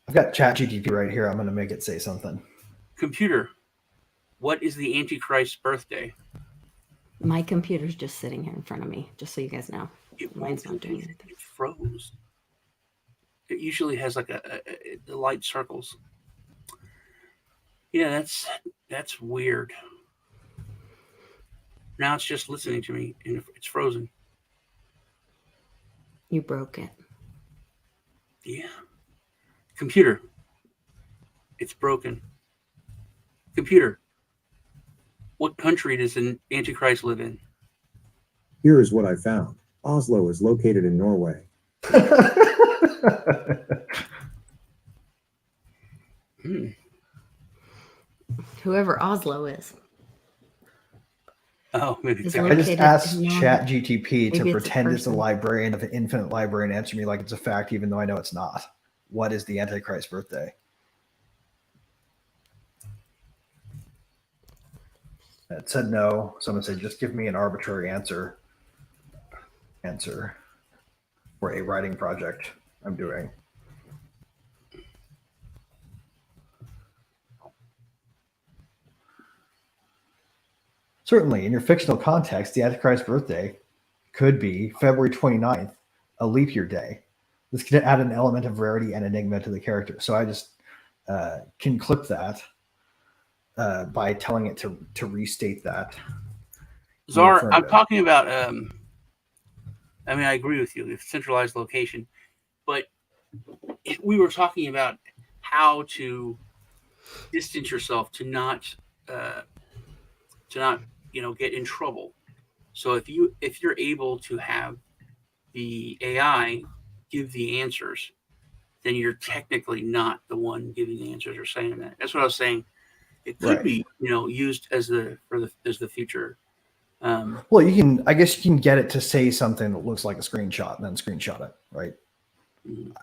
I've got ChatGPT right here. I'm going to make it say something. Computer. What is the Antichrist's birthday? My computer's just sitting here in front of me, just so you guys know. Mine's not doing anything. It froze. It usually has like the light circles. Yeah, that's weird. Now it's just listening to me, and it's frozen. You broke it. Yeah. Computer. It's broken. Computer. What country does an Antichrist live in? Here is what I found. Oslo is located in Norway. Whoever Oslo is. Oh, maybe. I just asked ChatGPT to pretend it's a librarian of an infinite library and answer me like it's a fact, even though I know it's not. What is the Antichrist's birthday? It said no. Someone said, just give me an arbitrary answer for a writing project I'm doing. Certainly, in your fictional context, the Antichrist's birthday could be February 29th, a leap year day. This could add an element of rarity and enigma to the character. So I just can clip that by telling it to restate that. Czar, I'm talking about, I agree with you, the centralized location, but we were talking about how to distance yourself to not get in trouble. So if you're able to have the AI give the answers, then you're technically not the one giving the answers or saying that. That's what I was saying. It could be, used as the future. Well, I guess you can get it to say something that looks like a screenshot and then screenshot it, right?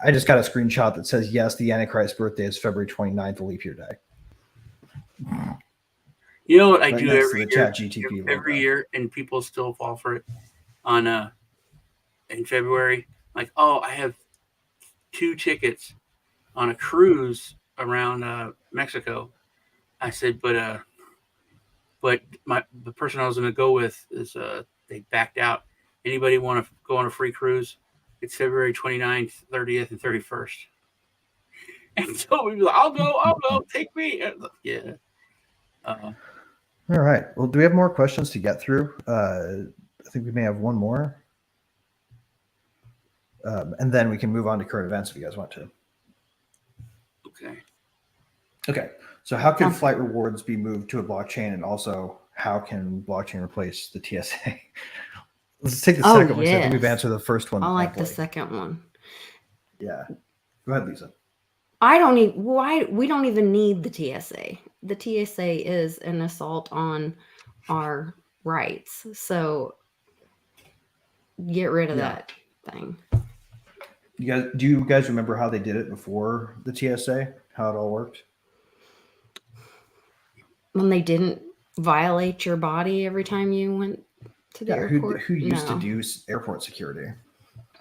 I just got a screenshot that says, yes, the Antichrist's birthday is February 29th, a leap year day. You know what I Right do next to every the year? ChatGTP Every logo. year, and people still fall for it. In February, like, oh, I have 2 tickets on a cruise around Mexico. I said, but the person I was going to go with is they backed out. Anybody want to go on a free cruise? It's February 29th, 30th, and 31st. And so we were like, I'll go, take me. Yeah. All right. Well, do we have more questions to get through? I think we may have one more. And then we can move on to current events if you guys want to. Okay. So how can flight rewards be moved to a blockchain? And also, how can blockchain replace the TSA? Let's take the second one. I think we've answered the first one. I like the second one. Yeah. Go ahead, Lisa. We don't even need the TSA. The TSA is an assault on our rights. So get rid of that thing. Do you guys remember how they did it before the TSA? How it all worked? When they didn't violate your body every time you went to the airport? Who used to do airport security?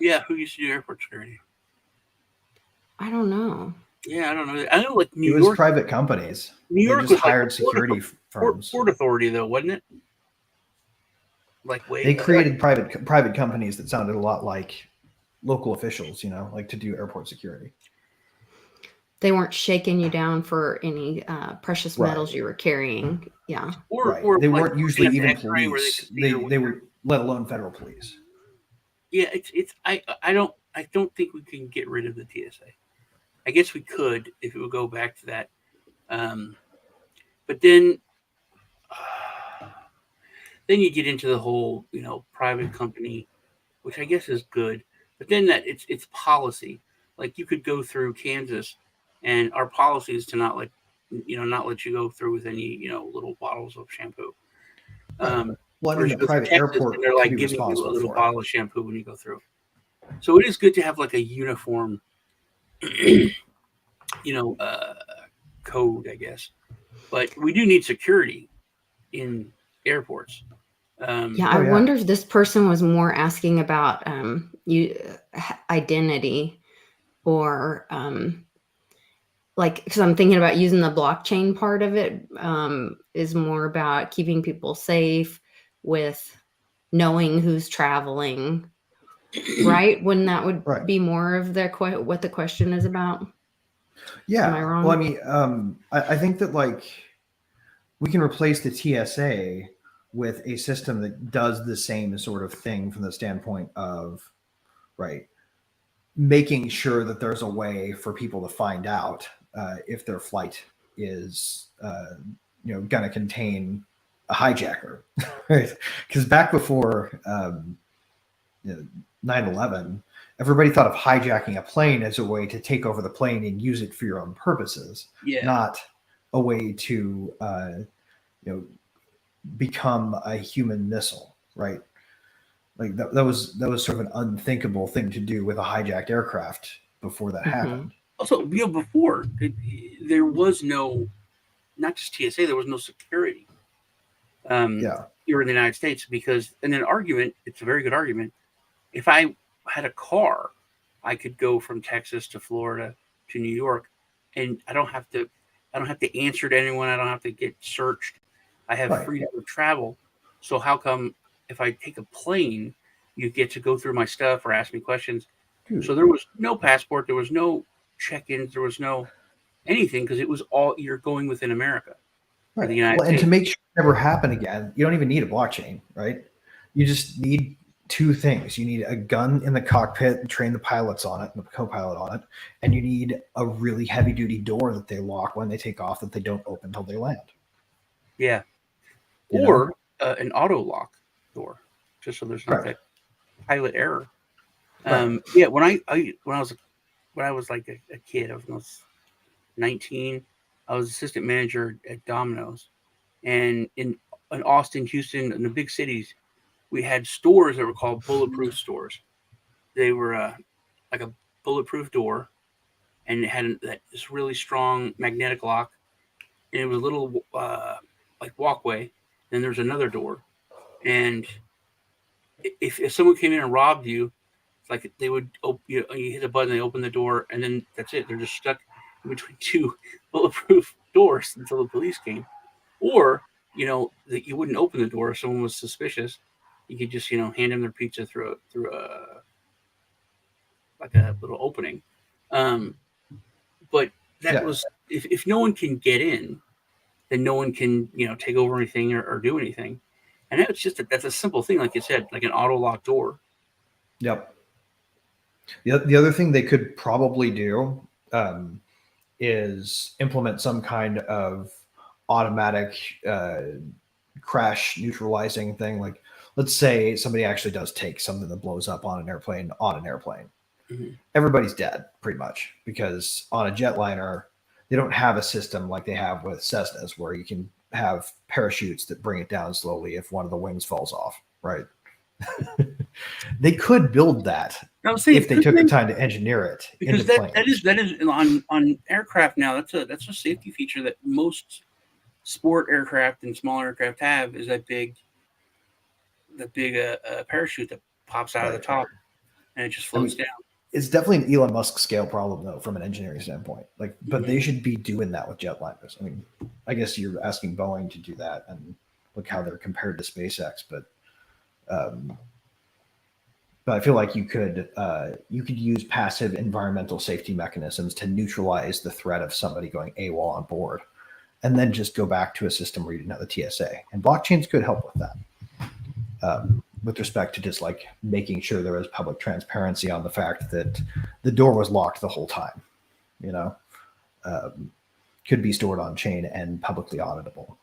Yeah, who used to do airport security? I don't know. Yeah, I don't know. I know, like New York. It was private companies. New York just was hired like security firms. Port Authority, though, wasn't it? They created private companies that sounded a lot like local officials, like to do airport security. They weren't shaking you down for any precious metals you were carrying. Yeah. Or they like, weren't usually even police. They were, let alone federal police. Yeah, I don't think we can get rid of the TSA. I guess we could if it would go back to that. But then you get into the whole, private company, which I guess is good. But then that it's policy. Like you could go through Kansas, and our policy is to not let you go through with any little bottles of shampoo. Well, in the private airport, they're like giving you a little bottle of shampoo when you go through. So it is good to have like a uniform, code, I guess. But we do need security in airports. I wonder if this person was more asking about identity, or because I'm thinking about using the blockchain part of it is more about keeping people safe with knowing who's traveling, right? When that would be more of what the question is about. Yeah. Am I wrong? Well, I mean, I think that we can replace the TSA with a system that does the same sort of thing from the standpoint of, making sure that there's a way for people to find out if their flight is, going to contain a hijacker, right? Because back before 9/11, everybody thought of hijacking a plane as a way to take over the plane and use it for your own purposes, not a way to, become a human missile, right? Like that was sort of an unthinkable thing to do with a hijacked aircraft before that happened. Also, before there was no, not just TSA, there was no security. Here in the United States, because in an argument, it's a very good argument. If I had a car, I could go from Texas to Florida to New York, and I don't have to answer to anyone. I don't have to get searched. I have freedom of travel. So how come if I take a plane, you get to go through my stuff or ask me questions? So there was no passport, there was no check-ins, there was no anything, because it was all, you're going within America. Right. The United States. And to make sure it never happen again, you don't even need a blockchain, right? You just need 2 things. You need a gun in the cockpit and train the pilots on it and the co-pilot on it. And you need a really heavy duty door that they lock when they take off that they don't open until they land. Yeah. Or an auto lock door, just so there's not that pilot error. Yeah. When I was like a kid, I was 19. I was assistant manager at Domino's, and in in Austin, Houston, in the big cities, we had stores that were called bulletproof stores. They were like a bulletproof door, and it had this really strong magnetic lock, and it was a little like walkway. Then there's another door, and if someone came in and robbed you, like they would you hit a button, they open the door, and then that's it. They're just stuck in between two bulletproof doors until the police came. Or that you wouldn't open the door if someone was suspicious. You could just hand them their pizza through a like a little opening. But that was if no one can get in, then no one can take over anything or do anything. And that's just that's a simple thing, like you said, like an auto lock door. Yep. The other thing they could probably do is implement some kind of automatic crash neutralizing thing. Like, let's say somebody actually does take something that blows up on an airplane. Mm-hmm. Everybody's dead pretty much, because on a jetliner, they don't have a system like they have with Cessnas where you can have parachutes that bring it down slowly if one of the wings falls off, right? They could build that if they took the time to engineer it. Because that is on aircraft now. That's a safety feature that most sport aircraft and small aircraft have, is that big parachute that pops out of the top and it just floats down. It's definitely an Elon Musk scale problem, though, from an engineering standpoint. Like, but they should be doing that with jetliners. I mean, I guess you're asking Boeing to do that, and look how they're compared to SpaceX. But I feel like you could use passive environmental safety mechanisms to neutralize the threat of somebody going AWOL on board, and then just go back to a system where you didn't have the TSA. And blockchains could help with that. With respect to just like making sure there was public transparency on the fact that the door was locked the whole time, could be stored on chain and publicly auditable.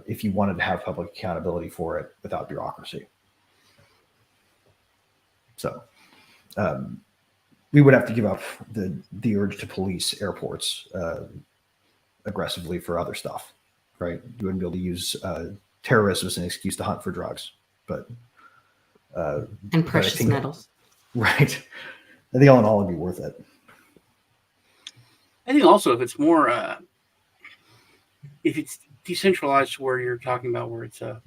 If you wanted to have public accountability for it without bureaucracy. So we would have to give up the urge to police airports aggressively for other stuff, right? You wouldn't be able to use terrorism as an excuse to hunt for drugs, but and precious metals, right? I think all in all, it'd be worth it. I think also if it's more, if it's decentralized, where you're talking about where it's a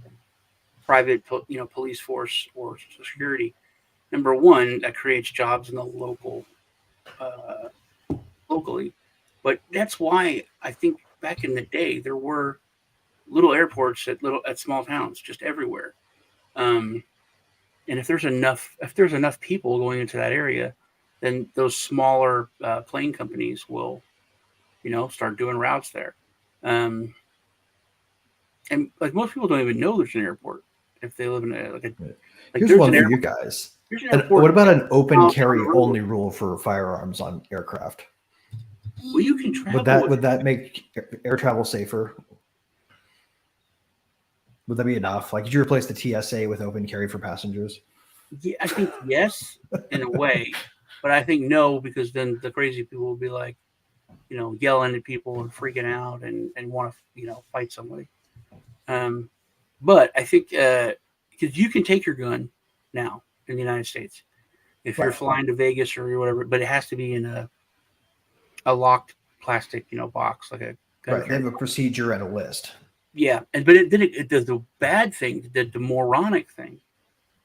private, police force or security. Number one, that creates jobs in the locally, but that's why I think back in the day there were little airports at small towns just everywhere. And if there's enough people going into that area, then those smaller plane companies will, start doing routes there. And like most people don't even know there's an airport if they live in Here's one for you guys. What about an open carry only rule for firearms on aircraft? Well, you can travel. Would that make air travel safer? Would that be enough? Like, did you replace the TSA with open carry for passengers? Yeah, I think yes, in a way, but I think no, because then the crazy people will be like, yelling at people and freaking out and want to, fight somebody. But I think because you can take your gun now in the United States if you're flying to Vegas or whatever, but it has to be in a locked plastic, box, like a gun. Right, they have a procedure and a list. Yeah, but then it does the bad thing, the moronic thing,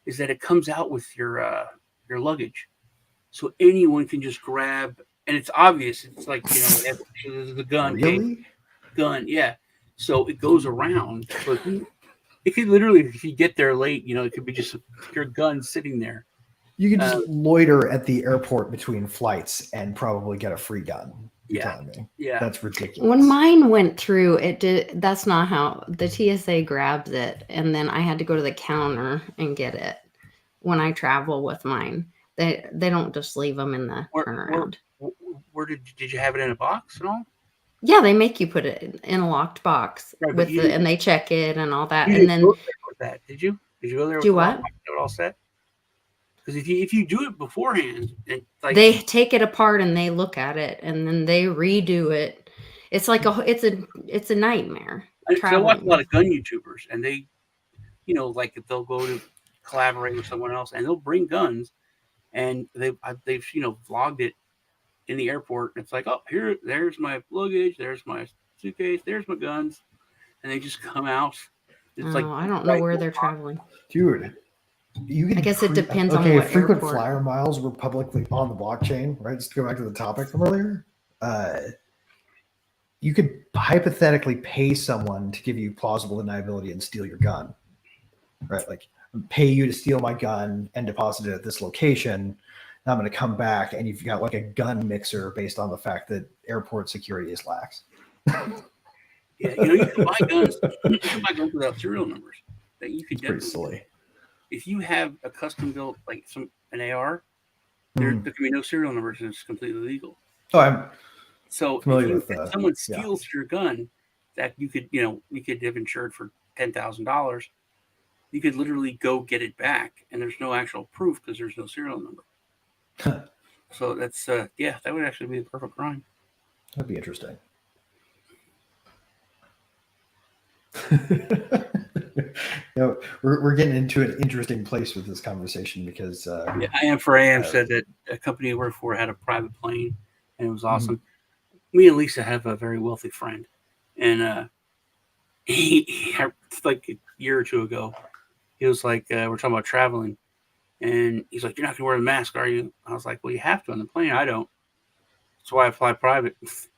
is that it comes out with your luggage, so anyone can just grab, and it's obvious. It's like the gun, really? Gun, yeah. So it goes around. So it could literally, if you get there late, it could be just your gun sitting there. You can just loiter at the airport between flights and probably get a free gun. Yeah, that's ridiculous. When mine went through, it did. That's not how the TSA grabs it, and then I had to go to the counter and get it. When I travel with mine, they don't just leave them in the turnaround. Where did you have it in a box and all? Yeah, they make you put it in a locked box and they check it and all that. And then go there with that, did you? Did you go there? Do what? All set? Because if you do it beforehand, and they take it apart and they look at it and then they redo it. It's like it's a nightmare. I watch a traveling. lot of gun YouTubers, and they, like if they'll go to collaborate with someone else, and they'll bring guns, and they've vlogged it in the airport. It's like, oh, there's my luggage, there's my suitcase, there's my guns, and they just come out. It's like, I don't know where they're traveling. Dude, you can. I guess it depends on okay, what frequent airport. flyer miles were publicly on the blockchain, right? Just to go back to the topic from earlier. You could hypothetically pay someone to give you plausible deniability and steal your gun, right? Like, pay you to steal my gun and deposit it at this location. Now I'm going to come back and you've got like a gun mixer based on the fact that airport security is lax. Yeah, you can buy guns. You can buy guns without serial numbers. That you could It's pretty definitely. silly. If you have a custom built like an AR, there can be no serial numbers, and it's completely legal. Oh, I'm So familiar if someone steals your gun, that you could have insured for $10,000. You could literally go get it back, and there's no actual proof because there's no serial number. So that's that would actually be a perfect crime. That'd be interesting. We're getting into an interesting place with this conversation because I Am for AM said that a company he worked for had a private plane, and it was awesome. Me and Lisa have a very wealthy friend, and he like a year or two ago, he was like, we're talking about traveling, and he's like, "You're not gonna wear a mask, are you?" I was like, "Well, you have to on the plane. I don't. That's why I fly private. Just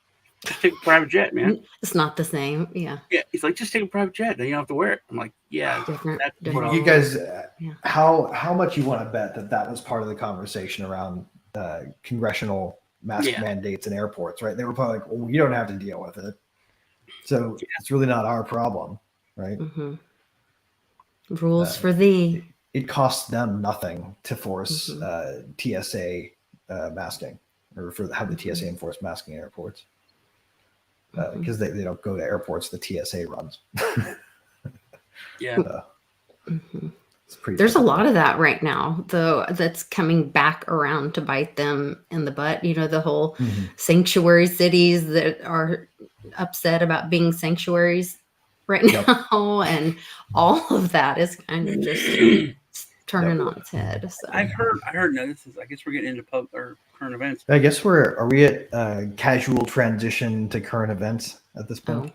take a private jet, man." It's not the same. Yeah. Yeah, he's like, "Just take a private jet, then you don't have to wear it." I'm like, "Yeah, Different. you guys, how much you want to bet that was part of the conversation around congressional mask mandates in airports, right? They were probably like, "Well, you don't have to deal with it, so it's really not our problem," right? Rules for thee. It costs them nothing to force TSA masking, or have the TSA enforce masking in airports, because they don't go to airports the TSA runs. There's a lot of that right now, though, that's coming back around to bite them in the butt. The whole sanctuary cities that are upset about being sanctuaries right now, and all of that is kind of just turning on its head. So I heard. No, this is. I guess we're getting into current events. I guess are we at casual transition to current events at this point?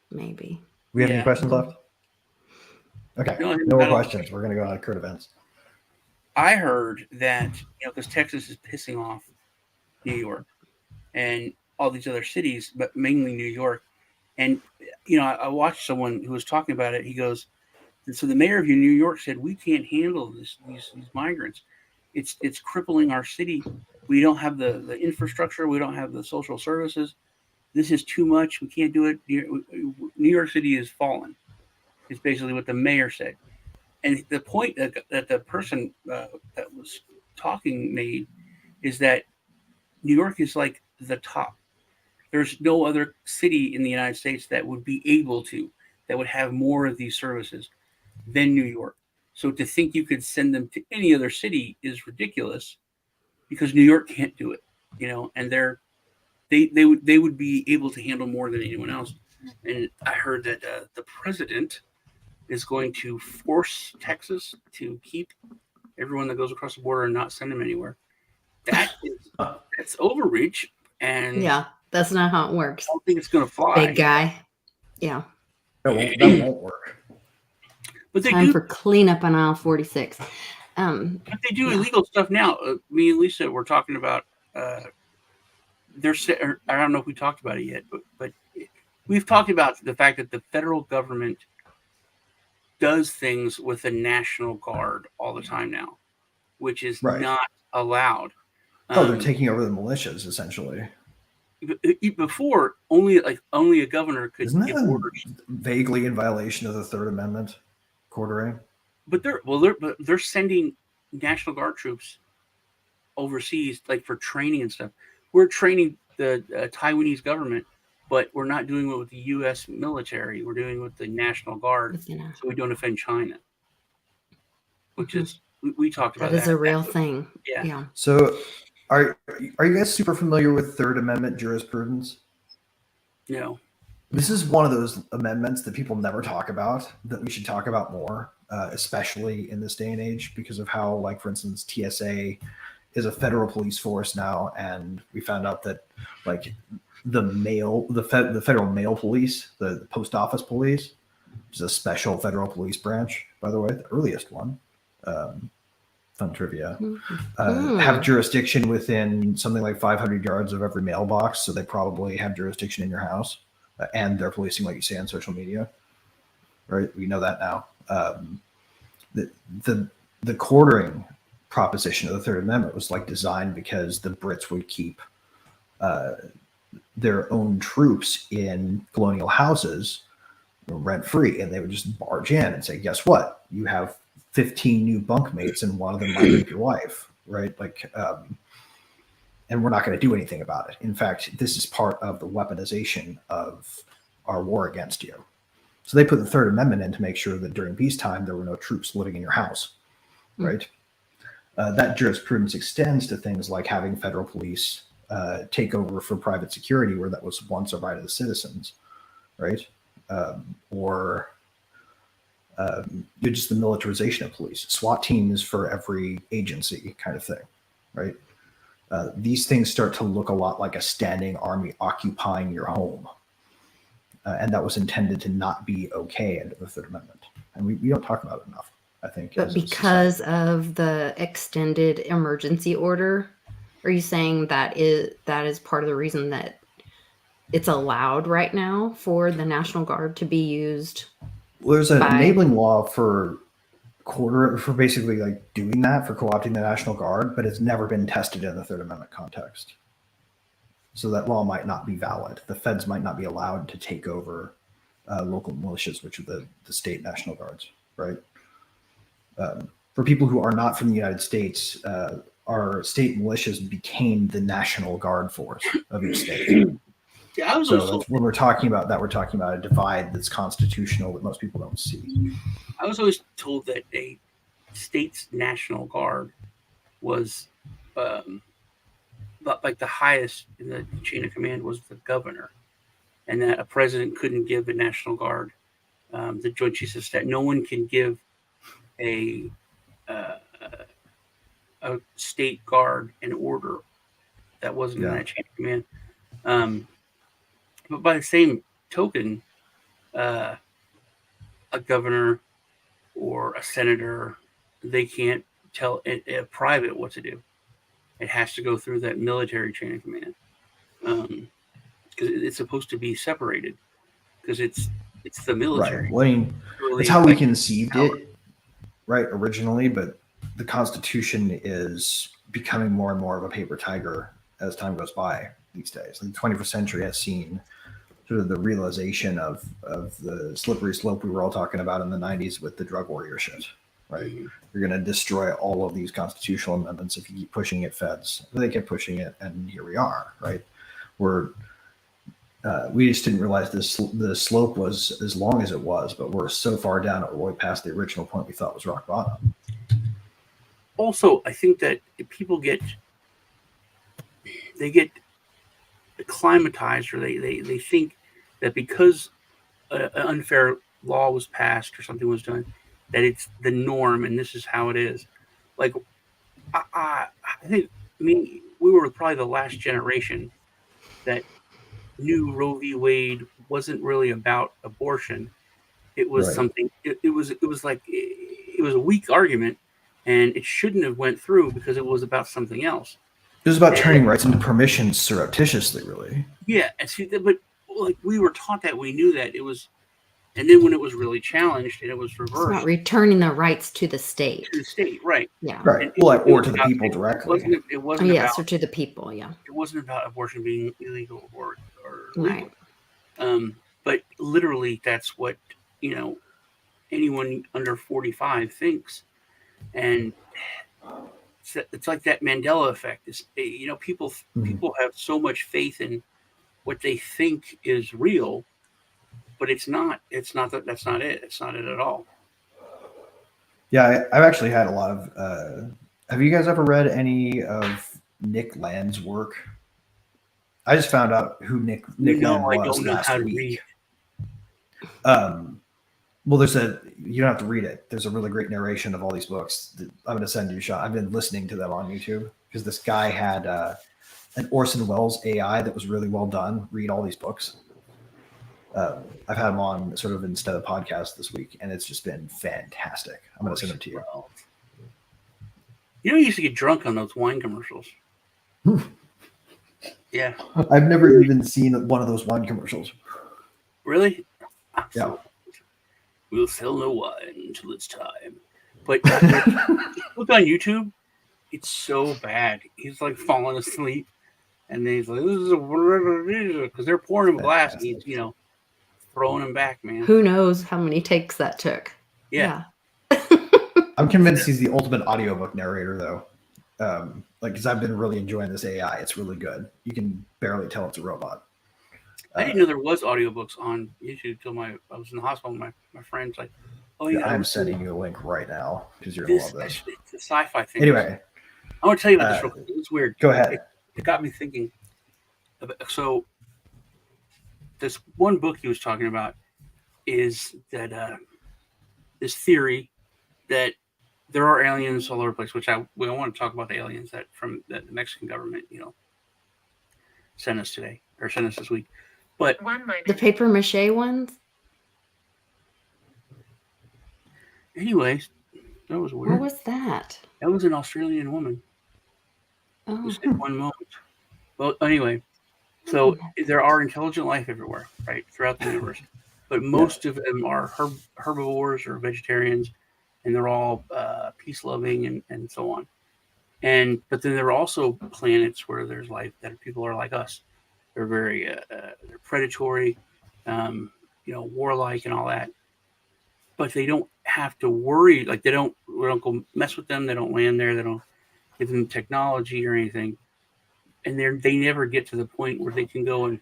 Maybe. We have any questions left? Okay, no more questions. We're going to go on current events. I heard that, because Texas is pissing off New York and all these other cities, but mainly New York. And, I watched someone who was talking about it. He goes, so the mayor of New York said, we can't handle these migrants. It's crippling our city. We don't have the infrastructure. We don't have the social services. This is too much. We can't do it. New York City is fallen. Is basically what the mayor said. And the point that the person that was talking made is that New York is like the top. There's no other city in the United States that would be able to, that would have more of these services than New York. So to think you could send them to any other city is ridiculous, because New York can't do it, and they would be able to handle more than anyone else. And I heard that the president is going to force Texas to keep everyone that goes across the border and not send them anywhere. That's overreach, and that's not how it works. I don't think it's going to fly. Big guy. Yeah. That won't work. But Time for cleanup on aisle 46. But they do illegal stuff now. Me and Lisa were talking about. I don't know if we talked about it yet, but we've talked about the fact that the federal government does things with the National Guard all the time now, which is not allowed. They're taking over the militias essentially. Before, only a governor could give orders. Vaguely in violation of the Third Amendment, quartering. But they're sending National Guard troops overseas, like for training and stuff. We're training the Taiwanese government, but we're not doing it with the U.S. military. We're doing it with the National Guard, so we don't offend China. Which is we talked about that. That is a real thing. Yeah. So, are you guys super familiar with Third Amendment jurisprudence? No. This is one of those amendments that people never talk about that we should talk about more, especially in this day and age, because of how, like, for instance, TSA is a federal police force now, and we found out that, like, the federal mail police, the post office police, which is a special federal police branch, by the way, the earliest one. Fun trivia. Have jurisdiction within something like 500 yards of every mailbox, so they probably have jurisdiction in your house, and they're policing, like you say, on social media. Right, we know that now. The quartering proposition of the Third Amendment was like designed because the Brits would keep their own troops in colonial houses rent free, and they would just barge in and say, guess what, you have 15 new bunkmates and one of them might rape your wife, right? Like, and we're not going to do anything about it. In fact, this is part of the weaponization of our war against you. So they put the Third Amendment in to make sure that during peacetime there were no troops living in your house, right? That jurisprudence extends to things like having federal police take over for private security where that was once a right of the citizens, right? Or just the militarization of police. SWAT teams for every agency kind of thing, right? These things start to look a lot like a standing army occupying your home. And that was intended to not be okay under the Third Amendment. And we don't talk about it enough, I think. But because of the extended emergency order, are you saying that is part of the reason that it's allowed right now for the National Guard to be used? Well, there's an enabling law for basically like doing that, for co-opting the National Guard, but it's never been tested in the Third Amendment context. So that law might not be valid. The feds might not be allowed to take over local militias, which are the state National Guards, right? For people who are not from the United States, our state militias became the National Guard force of each state. Yeah, when we're talking about that, we're talking about a divide that's constitutional that most people don't see. I was always told that a state's National Guard was like the highest in the chain of command was the governor, and that a president couldn't give a National Guard the Joint Chiefs of Staff. No one can give a state guard an order that wasn't in that chain of command. But by the same token, a governor or a senator, they can't tell a private what to do. It has to go through that military chain of command, because it's supposed to be separated, because it's the military. Right. Well, I mean, that's how we conceived it, right, originally, but the Constitution is becoming more and more of a paper tiger as time goes by these days. The 21st century has seen sort of the realization of the slippery slope we were all talking about in the 90s with the drug warrior shit, right? Mm-hmm. You're going to destroy all of these constitutional amendments if you keep pushing it, feds. They kept pushing it, and here we are, right? We just didn't realize the slope was as long as it was, but we're so far down it, we're way past the original point we thought was rock bottom. Also, I think that people get acclimatized, or they think that because an unfair law was passed or something was done, that it's the norm and this is how it is. Like, I think, we were probably the last generation that knew Roe v. Wade wasn't really about abortion. It was something. It was a weak argument, and it shouldn't have went through because it was about something else. It was about turning rights into permissions surreptitiously, really. Yeah, and see, but like we were taught that, we knew that it was, and then when it was really challenged and it was reversed, it's about returning the rights to the state. To the state, right? Yeah, right. Or to the people directly. It wasn't yes, or to the people. Yeah, it wasn't about abortion being illegal or legal. Right. But literally, that's what anyone under 45 thinks, and it's like that Mandela effect. People have so much faith in what they think is real, but it's not. It's not that. That's not it. It's not it at all. Yeah, I've actually had a lot of. Have you guys ever read any of Nick Land's work? I just found out who Nick Land was last week. Well, you don't have to read it. There's a really great narration of all these books that I'm going to send you, Sean. I've been listening to them on YouTube because this guy had an Orson Welles AI that was really well done. Read all these books. I've had him on sort of instead of podcast this week, and it's just been fantastic. I'm going to send them to you. You know, you used to get drunk on those wine commercials. Yeah. I've never even seen one of those wine commercials. Really? Yeah. We'll sell no wine until it's time. But look on YouTube, it's so bad. He's like falling asleep, and then he's like, "This is because they're pouring him a glass, and he's throwing him back, man." Who knows how many takes that took? Yeah. I'm convinced he's the ultimate audiobook narrator, though. Because I've been really enjoying this AI. It's really good. You can barely tell it's a robot. I didn't know there was audiobooks on YouTube till I was in the hospital. My friend's like, "Oh yeah." I'm sending you a link right now because you're gonna love this. It's a sci-fi thing. Anyway, I want to tell you about this real quick. It was weird. Go ahead. It got me thinking. So, this one book he was talking about is that this theory that there are aliens all over the place. Which we don't want to talk about the aliens that the Mexican government, sent us today or sent us this week. But the paper mache ones. Anyways, that was weird. What was that? That was an Australian woman. Oh. Just in one moment. Well, anyway, so there are intelligent life everywhere, right, throughout the universe. But most of them are herbivores or vegetarians, and they're all peace-loving and so on. But then there are also planets where there's life that people are like us. They're very they're predatory, warlike and all that. But they don't have to worry. Like we don't go mess with them. They don't land there. They don't give them technology or anything. And they never get to the point where they can go and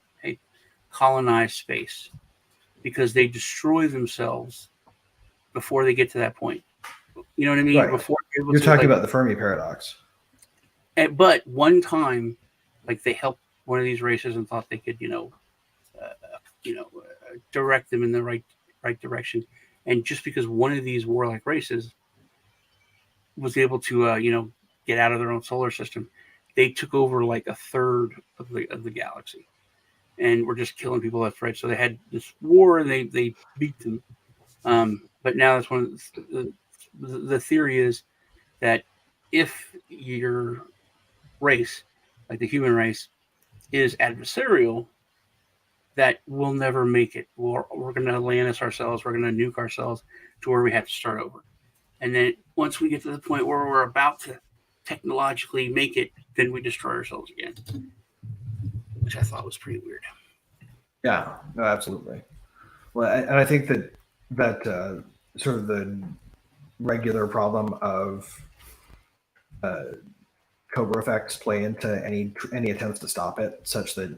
colonize space because they destroy themselves before they get to that point. You know what I mean? Right. Before you're talking about the Fermi paradox. But one time, they helped one of these races and thought they could, direct them in the right direction. And just because one of these warlike races was able to, get out of their own solar system, they took over like a third of the galaxy, and were just killing people left, right. So they had this war, and they beat them. But now that's one of the theory is that if your race, like the human race, is adversarial, that we'll never make it. We're going to land us ourselves. We're going to nuke ourselves to where we have to start over. And then once we get to the point where we're about to technologically make it, then we destroy ourselves again, which I thought was pretty weird. Yeah, no, absolutely. Well, and I think that sort of the regular problem of Cobra effects play into any attempts to stop it, such that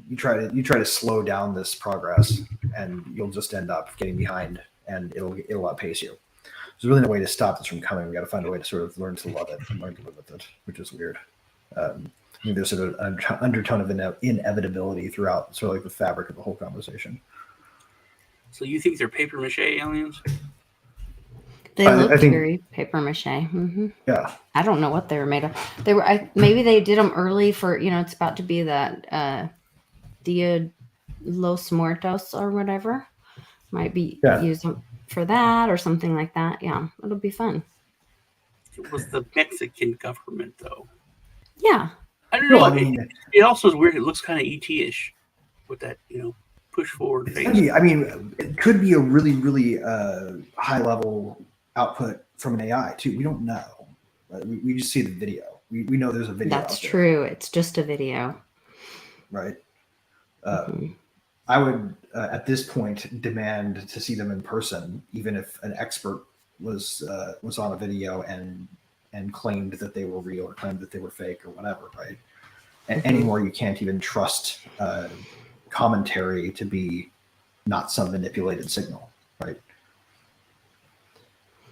you try to slow down this progress, and you'll just end up getting behind, and it'll outpace you. There's really no way to stop this from coming. We got to find a way to sort of learn to love it and learn to live with it, which is weird. I think there's sort of an undertone of inevitability throughout sort of like the fabric of the whole conversation. So you think they're paper mache aliens? They look very paper mache. Mm-hmm. Yeah. I don't know what they were made of. They were. Maybe they did them early for it's about to be that Dia Los Muertos or whatever. Might be used for that or something like that. Yeah, it'll be fun. It was the Mexican government, though. Yeah. I don't know. It also is weird. It looks kind of ET-ish with that, push forward face. It could be a really, really high level output from an AI too. We don't know. Right? We just see the video. We know there's a video. That's true. It's just a video. Right. I would at this point demand to see them in person, even if an expert was on a video and claimed that they were real or claimed that they were fake or whatever, right? And anymore, you can't even trust commentary to be not some manipulated signal, right?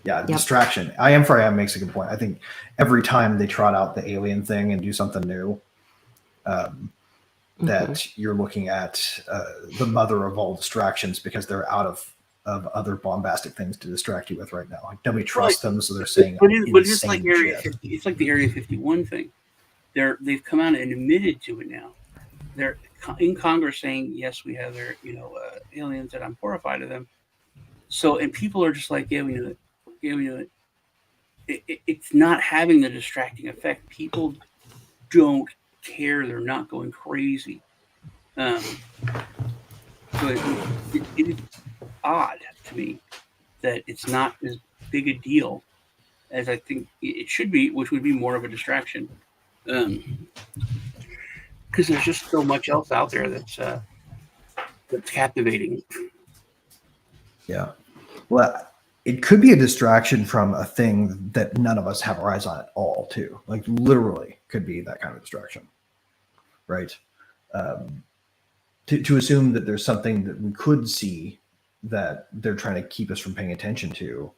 Yeah, distraction. I Am for I Am makes a good point. I think every time they trot out the alien thing and do something new, that you're looking at the mother of all distractions because they're out of other bombastic things to distract you with right now. Like nobody trusts them, so they're saying but it's like insane Area shit. 50. It's like the Area 51 thing. They've come out and admitted to it now. They're in Congress saying, yes, we have their aliens, and I'm horrified of them. So, and people are just like, yeah, we knew it. Yeah, we knew it. It's not having the distracting effect. People don't care. They're not going crazy. So it is odd to me that it's not as big a deal as I think it should be, which would be more of a distraction. Because there's just so much else out there that's captivating. Yeah. Well, it could be a distraction from a thing that none of us have our eyes on at all, too. Like literally could be that kind of distraction, right? To assume that there's something that we could see that they're trying to keep us from paying attention to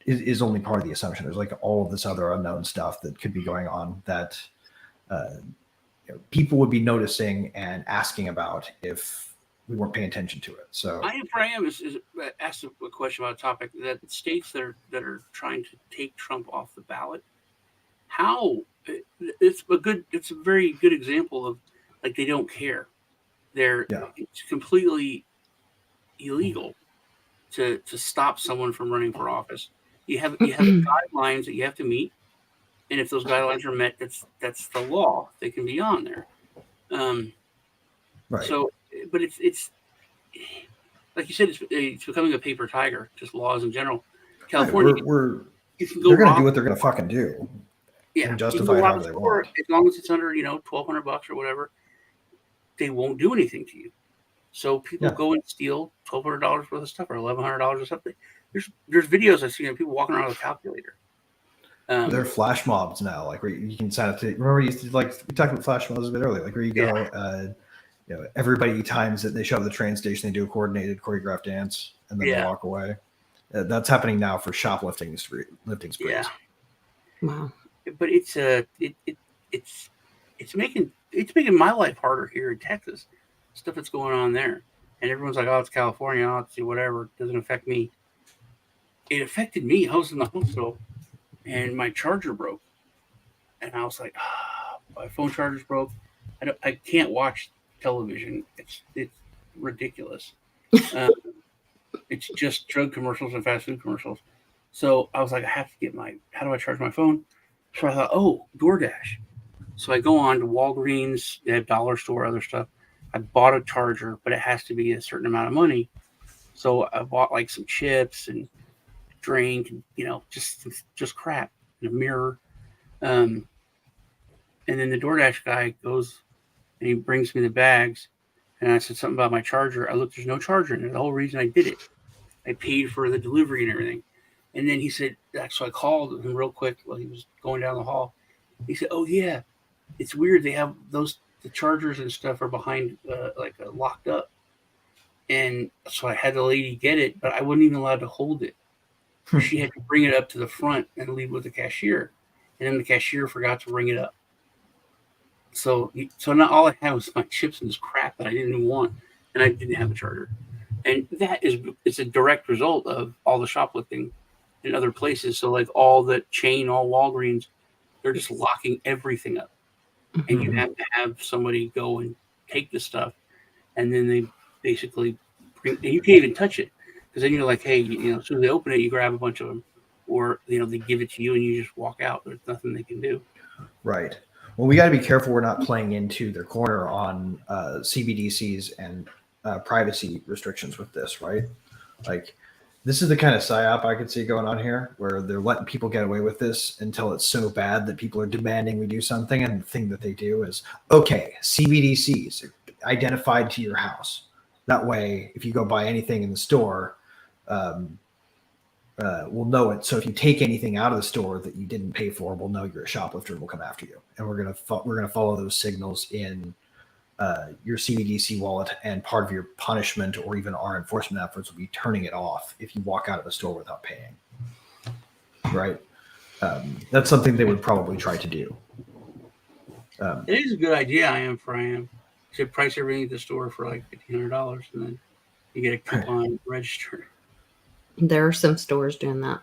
is only part of the assumption. There's like all of this other unknown stuff that could be going on that people would be noticing and asking about if we weren't paying attention to it. So I am is asked a question about a topic that states that are trying to take Trump off the ballot. How it's a very good example of like they don't care. It's completely illegal to stop someone from running for office. You have guidelines that you have to meet, and if those guidelines are met, that's the law. They can be on there. right. So, but it's like you said, it's becoming a paper tiger. Just laws in general. California, they're going to do what they're going to fucking do. Yeah, and justify it however they want. As long as it's under $1,200 or whatever, they won't do anything to you. So people go and steal $1,200 worth of stuff or $1,100 or something. There's videos I've seen of people walking around with a calculator. They're flash mobs now, like where you can sign up to. Remember, you used to, like we talked about flash mobs a bit earlier, like where you go, everybody times it. They show up at the train station, they do a choreographed dance, and then they walk away. That's happening now for shoplifting sprees. Yeah. Wow. But it's making my life harder here in Texas. Stuff that's going on there, and everyone's like, "Oh, it's California. Oh, it's whatever. It doesn't affect me." It affected me. I was in the hospital, and my charger broke, and I was like, "My phone charger's broke. I can't watch television. It's ridiculous. It's just drug commercials and fast food commercials." So I was like, I have to get how do I charge my phone? So I thought, DoorDash. So I go on to Walgreens, they have dollar store, other stuff. I bought a charger, but it has to be a certain amount of money. So I bought like some chips and drink, and just crap, and a mirror. And then the DoorDash guy goes and he brings me the bags, and I said something about my charger. I looked, there's no charger in it. The whole reason I did it, I paid for the delivery and everything. And then he said, so I called him real quick while he was going down the hall. He said, "Oh yeah, it's weird. They have the chargers and stuff are behind, locked up." And so I had the lady get it, but I wasn't even allowed to hold it. She had to bring it up to the front and leave with the cashier. And then the cashier forgot to bring it up. So now all I had was my chips and this crap that I didn't even want, and I didn't have a charger. And it's a direct result of all the shoplifting in other places. So like all the chain, all Walgreens, they're just locking everything up. Mm-hmm. And you have to have somebody go and take the stuff, and then they basically and you can't even touch it, because then you're like, hey, as soon as they open it, you grab a bunch of them, or they give it to you and you just walk out. There's nothing they can do. Right. Well, we got to be careful we're not playing into their corner on CBDCs and privacy restrictions with this, right? Like, this is the kind of psyop I could see going on here, where they're letting people get away with this until it's so bad that people are demanding we do something. And the thing that they do is, okay, CBDCs are identified to your house. That way, if you go buy anything in the store, we'll know it. So if you take anything out of the store that you didn't pay for, we'll know you're a shoplifter and we'll come after you. And we're gonna follow those signals in your CBDC wallet, and part of your punishment or even our enforcement efforts will be turning it off if you walk out of a store without paying. Right? That's something they would probably try to do. It is a good idea. I am. You should price everything at the store for like $1,500, and then you get a coupon register. There are some stores doing that.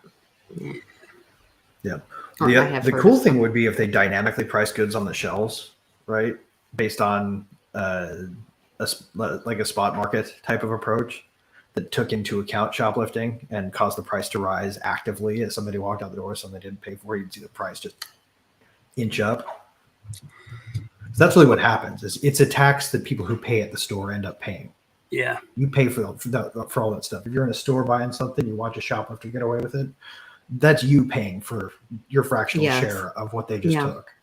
Yeah. Or I have The heard cool of thing some. would be if they dynamically price goods on the shelves, right? Based on like a spot market type of approach that took into account shoplifting and caused the price to rise actively as somebody walked out the door, something they didn't pay for. You'd see the price just inch up. So that's really what happens. It's a tax that people who pay at the store end up paying. Yeah. You pay for all that stuff. If you're in a store buying something, you watch a shoplifter get away with it. That's you paying for your fractional share of what they just took.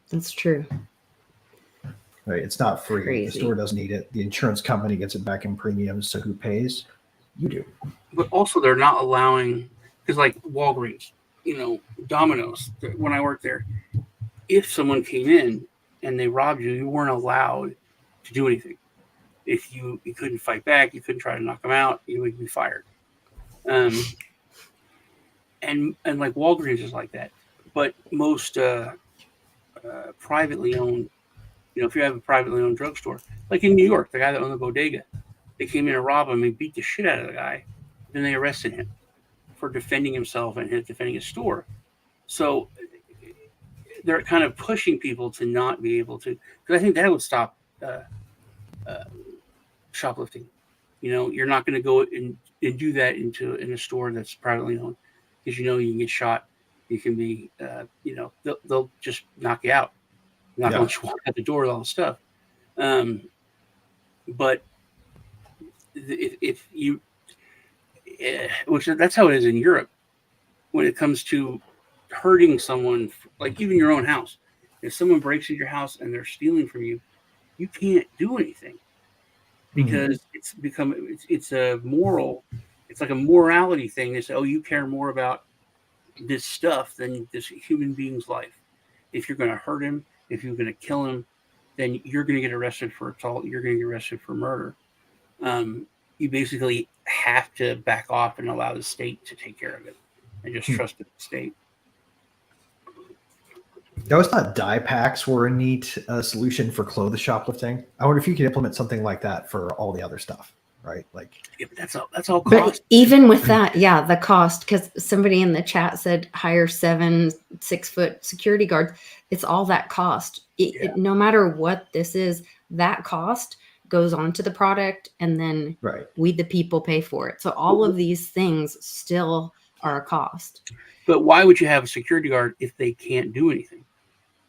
That's true. Right. It's not free. Crazy. The store doesn't need it. The insurance company gets it back in premiums. So who pays? You do. But also they're not allowing, because like Walgreens, Domino's, when I worked there, if someone came in and they robbed you, you weren't allowed to do anything. If you couldn't fight back, you couldn't try to knock them out, you would be fired. And like Walgreens is like that. But most privately owned, if you have a privately owned drugstore, like in New York, the guy that owned the bodega, they came in and robbed him and beat the shit out of the guy. Then they arrested him for defending himself and defending his store. So they're kind of pushing people to not be able to, because I think that would stop shoplifting. You're not going to go and do that in a store that's privately owned, because you can get shot. You can be, they'll just knock you out. Not going to walk out the door with all the stuff. But if you, which that's how it is in Europe, when it comes to hurting someone, like even your own house. If someone breaks into your house and they're stealing from you, you can't do anything, because it's a moral, it's like a morality thing. They say, oh, you care more about this stuff than this human being's life. If you're going to hurt him, if you're going to kill him, then you're going to get arrested for assault. You're going to get arrested for murder. You basically have to back off and allow the state to take care of it, and just trust the state. I always thought dye packs were a neat solution for clothes shoplifting. I wonder if you could implement something like that for all the other stuff, right? Like, yeah, but that's all cost. But even with that, the cost, because somebody in the chat said hire 6-foot security guards. It's all that cost. No matter what this is, that cost goes onto the product, and then we, the people, pay for it. So all of these things still are a cost. But why would you have a security guard if they can't do anything?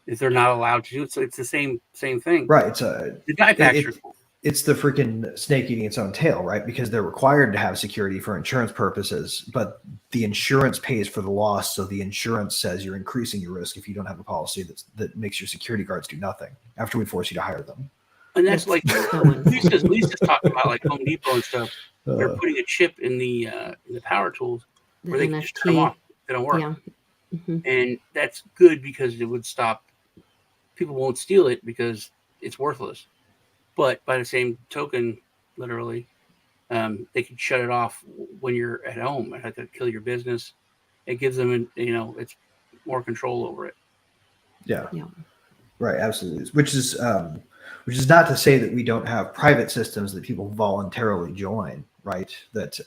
If they're not allowed to do it? So it's the same thing. Right. The dye packs are cool. It's the freaking snake eating its own tail, right? Because they're required to have security for insurance purposes, but the insurance pays for the loss. So the insurance says you're increasing your risk if you don't have a policy that makes your security guards do nothing after we force you to hire them. And that's like Lisa's talking about, like Home Depot and stuff. They're putting a chip in the power tools where they can just turn them off. They don't work. Yeah. And that's good, because it would stop. People won't steal it because it's worthless. But by the same token, literally, they can shut it off when you're at home. It had to kill your business. It gives them, it's more control over it. Yeah. Right. Absolutely. Which is not to say that we don't have private systems that people voluntarily join, right? That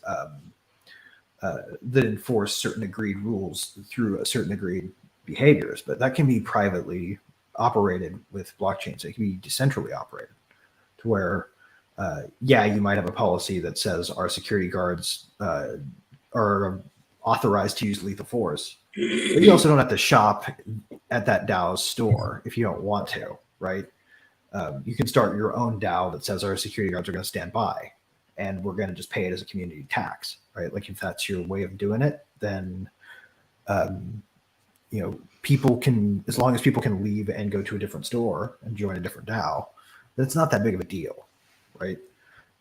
enforce certain agreed rules through a certain agreed behaviors, but that can be privately operated with blockchain. So it can be decentrally operated, to where, you might have a policy that says our security guards are authorized to use lethal force, but you also don't have to shop at that DAO's store if you don't want to, right? You can start your own DAO that says our security guards are going to stand by, and we're going to just pay it as a community tax, right? Like, if that's your way of doing it, then, people can, as long as people can leave and go to a different store and join a different DAO, that's not that big of a deal, right?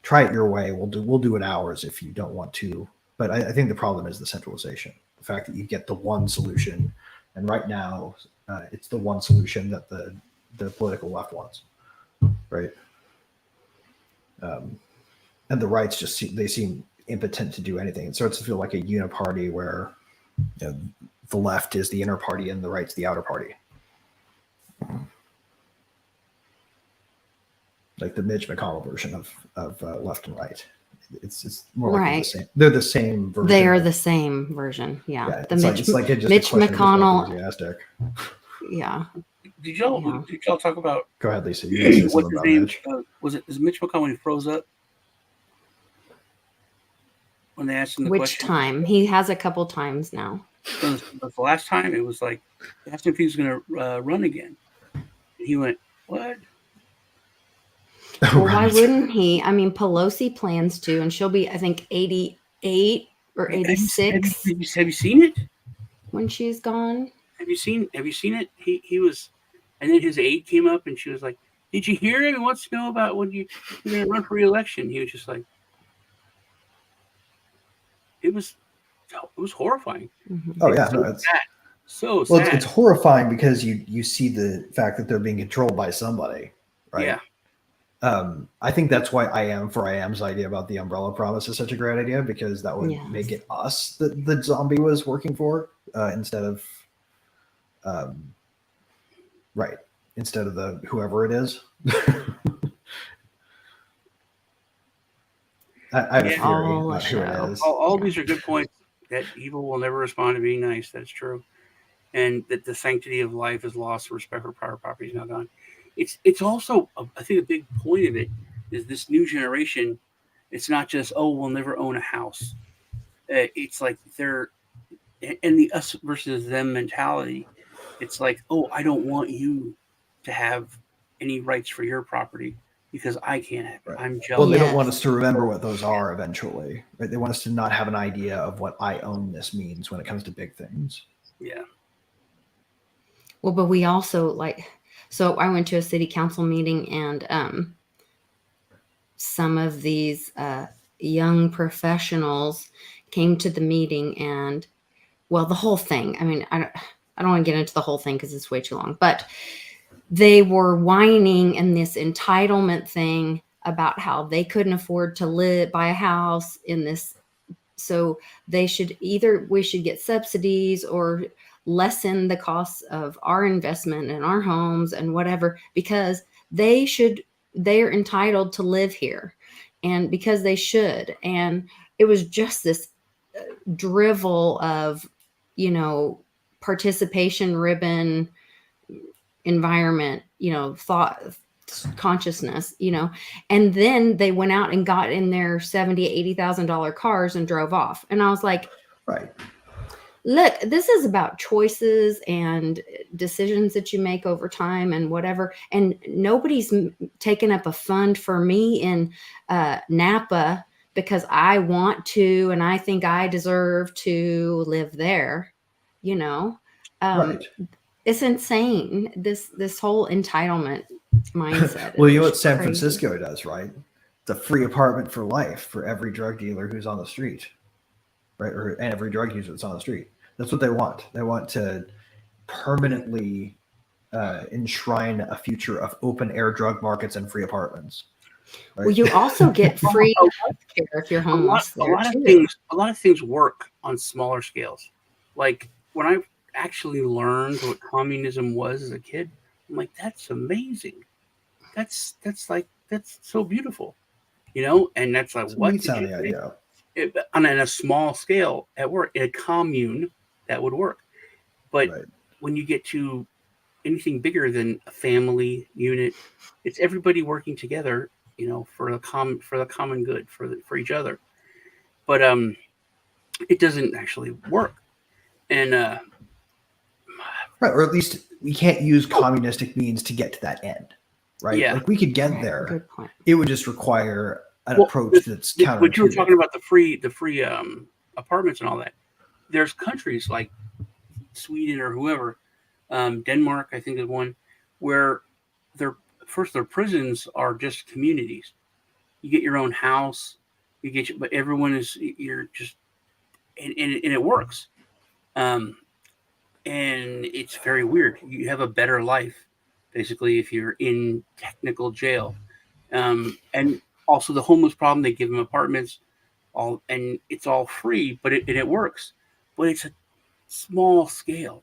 Try it your way. We'll do it ours if you don't want to. But I think the problem is the centralization, the fact that you get the one solution, and right now it's the one solution that the political left wants, right? And the rights they seem impotent to do anything. It starts to feel like a uniparty where the left is the inner party and the right's the outer party. like the Mitch McConnell version of left and right. It's more like Right. the same. They're the same version. They are the same version. Yeah. Yeah, The it's like just Mitch a question McConnell. of who's more enthusiastic. Yeah. Did y'all talk about Go ahead, Lisa. You can say what's something his about name? Mitch. Is Mitch McConnell when he froze up? When they asked him the Which question. time? He has a couple times now. So the last time it was like they asked him if he was going to run again. And he went, "What?" Well, why wouldn't he? I mean, Pelosi plans to, and she'll be, I think, 88 or 86 Have you seen it? when she's gone. Have you seen it? He was, and then his aide came up and she was like, "Did you hear him? He wants to know about when you're going to run for re-election." He was just like, it was horrifying. Mm-hmm. Oh yeah, so no, it's sad. So well, sad. it's horrifying because you see the fact that they're being controlled by somebody, right? Yeah. I think that's why I Am's idea about the umbrella promise is such a great idea, because that would make it us that the zombie was working for instead of instead of the whoever it is. I have a theory about who it is. All these are good points. That evil will never respond to being nice. That's true. And that the sanctity of life is lost. Respect for private property is now gone. It's also, I think, a big point of it is this new generation. It's not just, oh, we'll never own a house. It's like they're in the us versus them mentality. It's like, oh, I don't want you to have any rights for your property because I can't have it. Right. I'm jealous. Well, they don't want us to remember what those are eventually, right? They want us to not have an idea of what I own this means when it comes to big things. Yeah. Well, but we also so I went to a city council meeting, and some of these young professionals came to the meeting, and well, the whole thing. I mean, I don't want to get into the whole thing because it's way too long, but they were whining in this entitlement thing about how they couldn't afford to buy a house in this. So we should get subsidies or lessen the costs of our investment in our homes and whatever, because they're entitled to live here, and because they should. And it was just this drivel of, participation ribbon environment, thought, consciousness, and then they went out and got in their $70,000-$80,000 cars and drove off. And I was like, right, look, this is about choices and decisions that you make over time and whatever. And nobody's taken up a fund for me in Napa because I want to, and I think I deserve to live there, right. It's insane. This whole entitlement mindset. Well, you know what San Francisco does, right? It's a free apartment for life for every drug dealer who's on the street, right? And every drug user that's on the street. That's what they want. They want to permanently enshrine a future of open air drug markets and free apartments. Right? Well, you also get free healthcare if you're homeless. A lot of things work on smaller scales. Like when I actually learned what communism was as a kid, I'm like, that's amazing. That's so beautiful, and that's like, what did you idea? On a small scale at work, in a commune, that would work. But when you get to anything bigger than a family unit, it's everybody working together, for the common good, for each other. But it doesn't actually work. And right, or at least we can't use communistic means to get to that end, right? Yeah. Like we could get there. Good point. It would just require an approach that's counterintuitive. What you were talking about, the free apartments and all that. There's countries like Sweden or whoever, Denmark, I think is one, where their prisons are just communities. You get your own house, but everyone you're just, and it works. And it's very weird. You have a better life, basically, if you're in technical jail. And also the homeless problem, they give them apartments, and it's all free, but it works. But it's a small scale.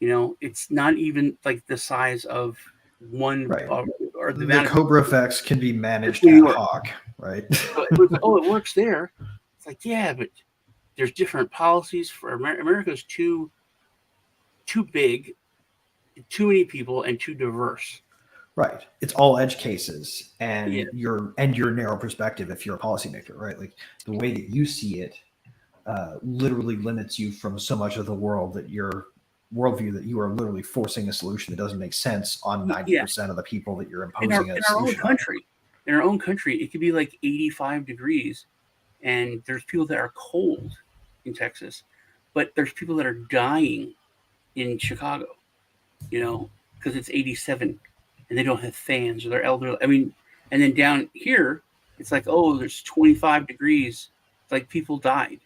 It's not even like the size of one, or or the The amount of Cobra effects can be managed New ad York. hoc, right? So it was like, oh, it works there. It's like, yeah, but there's different policies for America's too big, too many people, and too diverse. Right. It's all edge cases, and Yeah. your narrow perspective if you're a policymaker, right? Like the way that you see it literally limits you from so much of the world that your worldview that you are literally forcing a solution that doesn't make sense on 90% of the people that you're imposing In our own solution on. country. In our own country, it could be like 85 degrees, and there's people that are cold in Texas, but there's people that are dying in Chicago, because it's 87 and they don't have fans or they're elderly. I mean, and then down here, it's like, oh, there's 25 degrees. It's like people died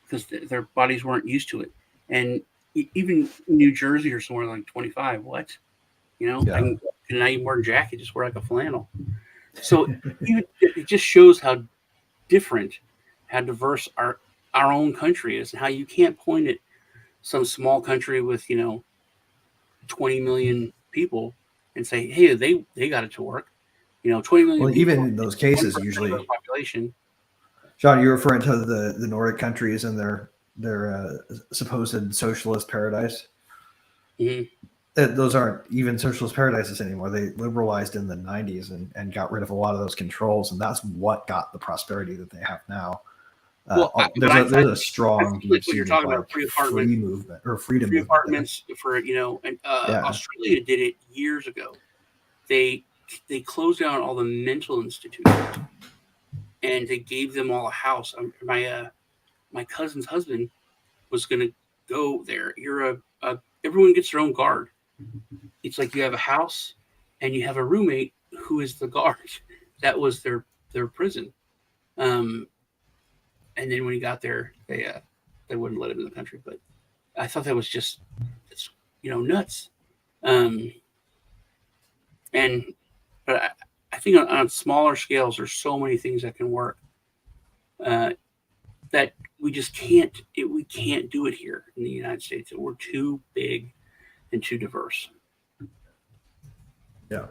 because their bodies weren't used to it. And even New Jersey or somewhere like 25, what? I can not even wear a jacket, just wear like a flannel. So it just shows how different, how diverse our own country is, and how you can't point at some small country with 20 million people and say, hey, they got it to work. 20 million Well, people. even in those cases, 1% usually, of the population. John, you're referring to the Nordic countries and their supposed socialist paradise. Mhm. Those aren't even socialist paradises anymore. They liberalized in the 90s and got rid of a lot of those controls, and that's what got the prosperity that they have now. There's a strong like when you're talking about free movement or freedom free movement apartments for and Yeah. Australia did it years ago. They closed down all the mental institutions and they gave them all a house. My cousin's husband was going to go there. Everyone gets their own guard. It's like you have a house and you have a roommate who is the guard. That was their prison. And then when he got there, they wouldn't let him in the country. But I thought that was just nuts. But I think on smaller scales, there's so many things that can work that we just can't. We can't do it here in the United States. We're too big and too diverse. Yeah.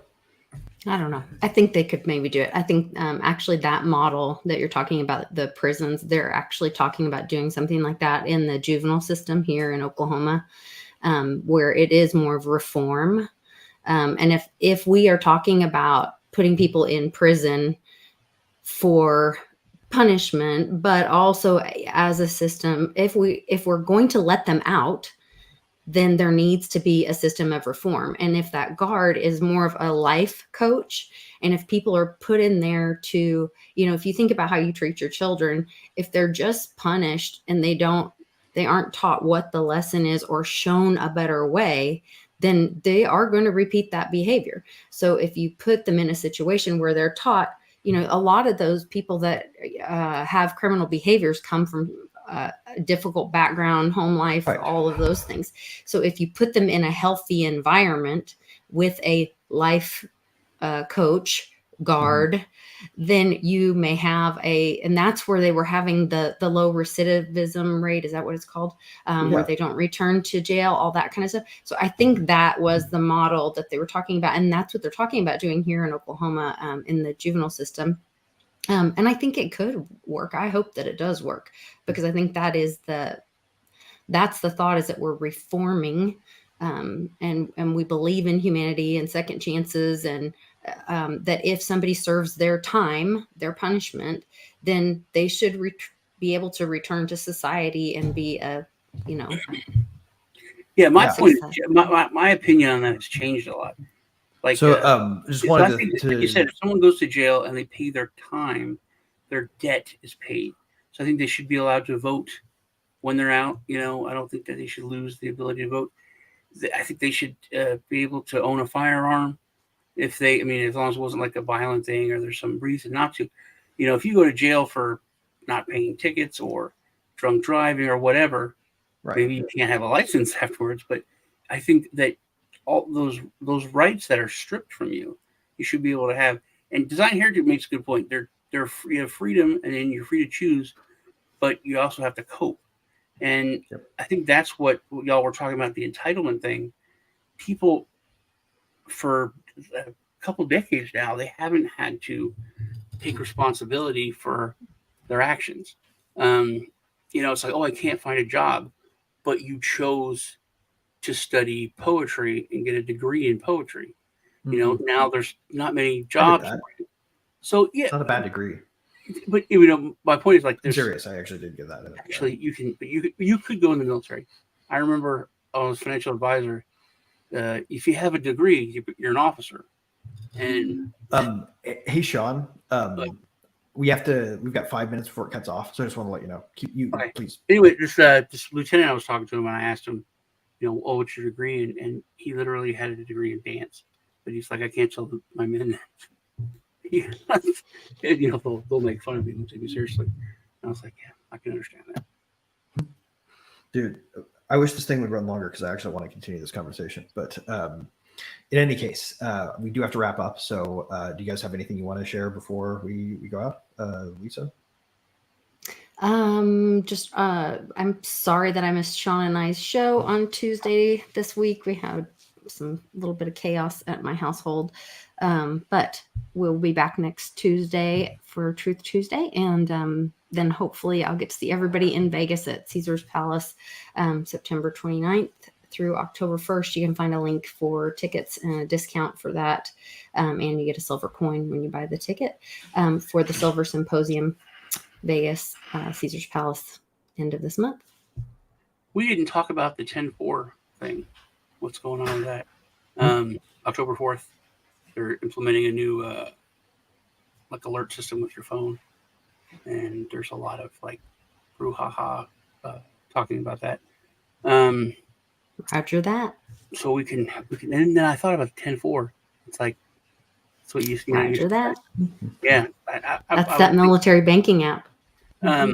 I don't know. I think they could maybe do it. I think actually that model that you're talking about, the prisons, they're actually talking about doing something like that in the juvenile system here in Oklahoma, where it is more of reform. And if we are talking about putting people in prison for punishment, but also as a system, if we're going to let them out, then there needs to be a system of reform. And if that guard is more of a life coach, and if people are put in there to, if you think about how you treat your children, if they're just punished and they aren't taught what the lesson is or shown a better way, then they are going to repeat that behavior. So if you put them in a situation where they're taught, a lot of those people that have criminal behaviors come from a difficult background, home life, Right. all of those things. So if you put them in a healthy environment with a life coach, guard, then you may have and that's where they were having the low recidivism rate. Is that what it's called? Where they don't return to jail, all that kind of stuff. So I think that was the model that they were talking about. And that's what they're talking about doing here in Oklahoma in the juvenile system. And I think it could work. I hope that it does work, because I think that's the thought, is that we're reforming and we believe in humanity and second chances, and that if somebody serves their time, their punishment, then they should be able to return to society and be Yeah, my opinion on that has changed a lot. Like, just wanted like you said, if someone goes to jail and they pay their time, their debt is paid. So I think they should be allowed to vote when they're out. I don't think that they should lose the ability to vote. I think they should be able to own a firearm as long as it wasn't like a violent thing or there's some reason not to. If you go to jail for not paying tickets or drunk driving or whatever, maybe you can't have a license afterwards. But I think that all those rights that are stripped from you, you should be able to have. And Design Heritage makes a good point. They're free of freedom, and then you're free to choose, but you also have to cope. And I think that's what y'all were talking about, the entitlement thing. People, for couple decades now, they haven't had to take responsibility for their actions. It's like, oh, I can't find a job, but you chose to study poetry and get a degree in poetry. Now there's not many jobs. that. So yeah, It's not a bad degree. but my point is like, I'm there's serious. I actually did get that. actually you could go in the military. I remember I was a financial advisor. If you have a degree, you're an officer. And Hey Sean, we've got 5 minutes before it cuts off, so I just want to let you know. okay. Please. Anyway, this lieutenant, I was talking to him and I asked him, oh, what's your degree? And he literally had a degree in dance, but he's like, I can't tell my men that. They'll make fun of me and take me seriously. And I was like, yeah, I can understand that. Dude, I wish this thing would run longer because I actually want to continue this conversation. But in any case, we do have to wrap up. So do you guys have anything you want to share before we go out? Lisa? I'm sorry that I missed Sean and I's show on Tuesday this week. We had some little bit of chaos at my household. But we'll be back next Tuesday for Truth Tuesday. And then hopefully I'll get to see everybody in Vegas at Caesar's Palace September 29th through October 1st. You can find a link for tickets and a discount for that. And you get a silver coin when you buy the ticket for the Silver Symposium, Vegas, Caesar's Palace, end of this month. We didn't talk about the 10-4 thing. What's going on with that? October 4th, they're implementing a new alert system with your phone. And there's a lot of brouhaha talking about that. Roger that. So we can, and then I thought about 10-4. It's like, that's what you Roger that. Yeah. That's that military banking app. I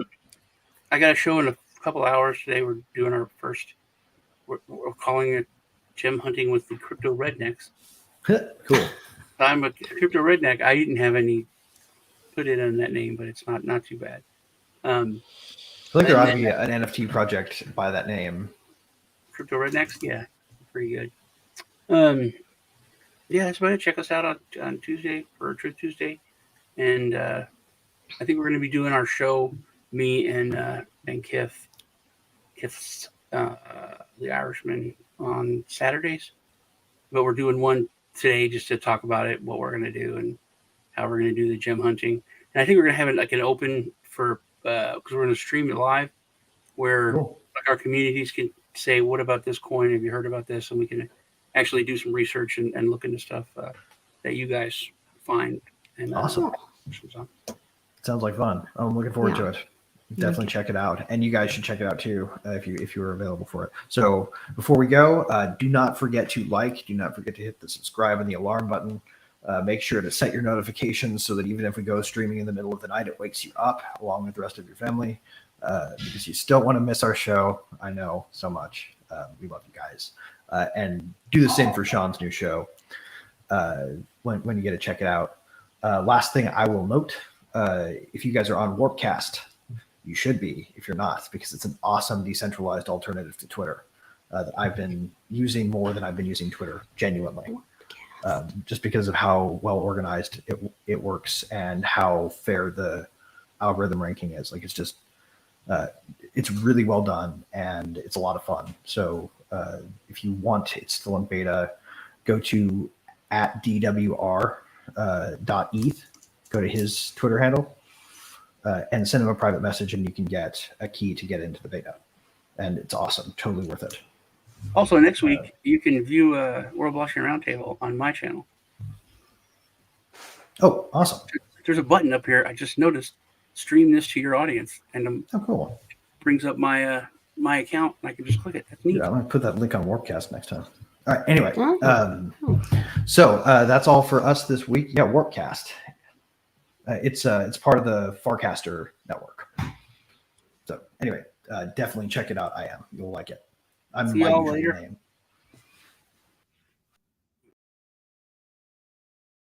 got a show in a couple hours today. We're doing our first, we're calling it gem hunting with the crypto rednecks. Cool. I'm a crypto redneck. I didn't have any put it in that name, but it's not too bad. I think there ought to be an NFT project by that name. Crypto rednecks, yeah, pretty good. Yeah, that's about it. Check us out on Tuesday for Truth Tuesday, and I think we're going to be doing our show, me and Kiff's the Irishman, on Saturdays, but we're doing one today just to talk about it, what we're going to do, and how we're going to do the gem hunting. And I think we're going to have it an open for because we're going to stream it live, where Cool. our communities can say, "What about this coin? Have you heard about this?" And we can actually do some research and look into stuff that you guys find. And Awesome. Sounds like fun. I'm looking forward to it. Definitely check it out, and you guys should check it out too if you are available for it. So before we go, do not forget to do not forget to hit the subscribe and the alarm button. Make sure to set your notifications so that even if we go streaming in the middle of the night, it wakes you up along with the rest of your family, because you still want to miss our show. I know so much. We love you guys, and do the same for Sean's new show when you get to check it out. Last thing I will note, if you guys are on Warpcast, you should be if you're not, because it's an awesome decentralized alternative to Twitter that I've been using more than I've been using Twitter, genuinely. Just because of how well organized it works and how fair the algorithm ranking is. Like, it's just, it's really well done and it's a lot of fun. So if you want, it's still in beta, go to @DWR.eth, go to his Twitter handle, and send him a private message, and you can get a key to get into the beta. And it's awesome. Totally worth it. Also, next week, you can view World Blockchain Roundtable on my channel. Oh, awesome. There's a button up here. I just noticed, stream this to your audience. And Oh, cool. it brings up my my account, and I can just click it. That's neat. Yeah, I'm going to put that link on Warpcast next time. All right. Anyway, so that's all for us this week. Yeah, Warpcast. It's part of the Farcaster network. So anyway, definitely check it out. You'll like it. See y'all later. Name.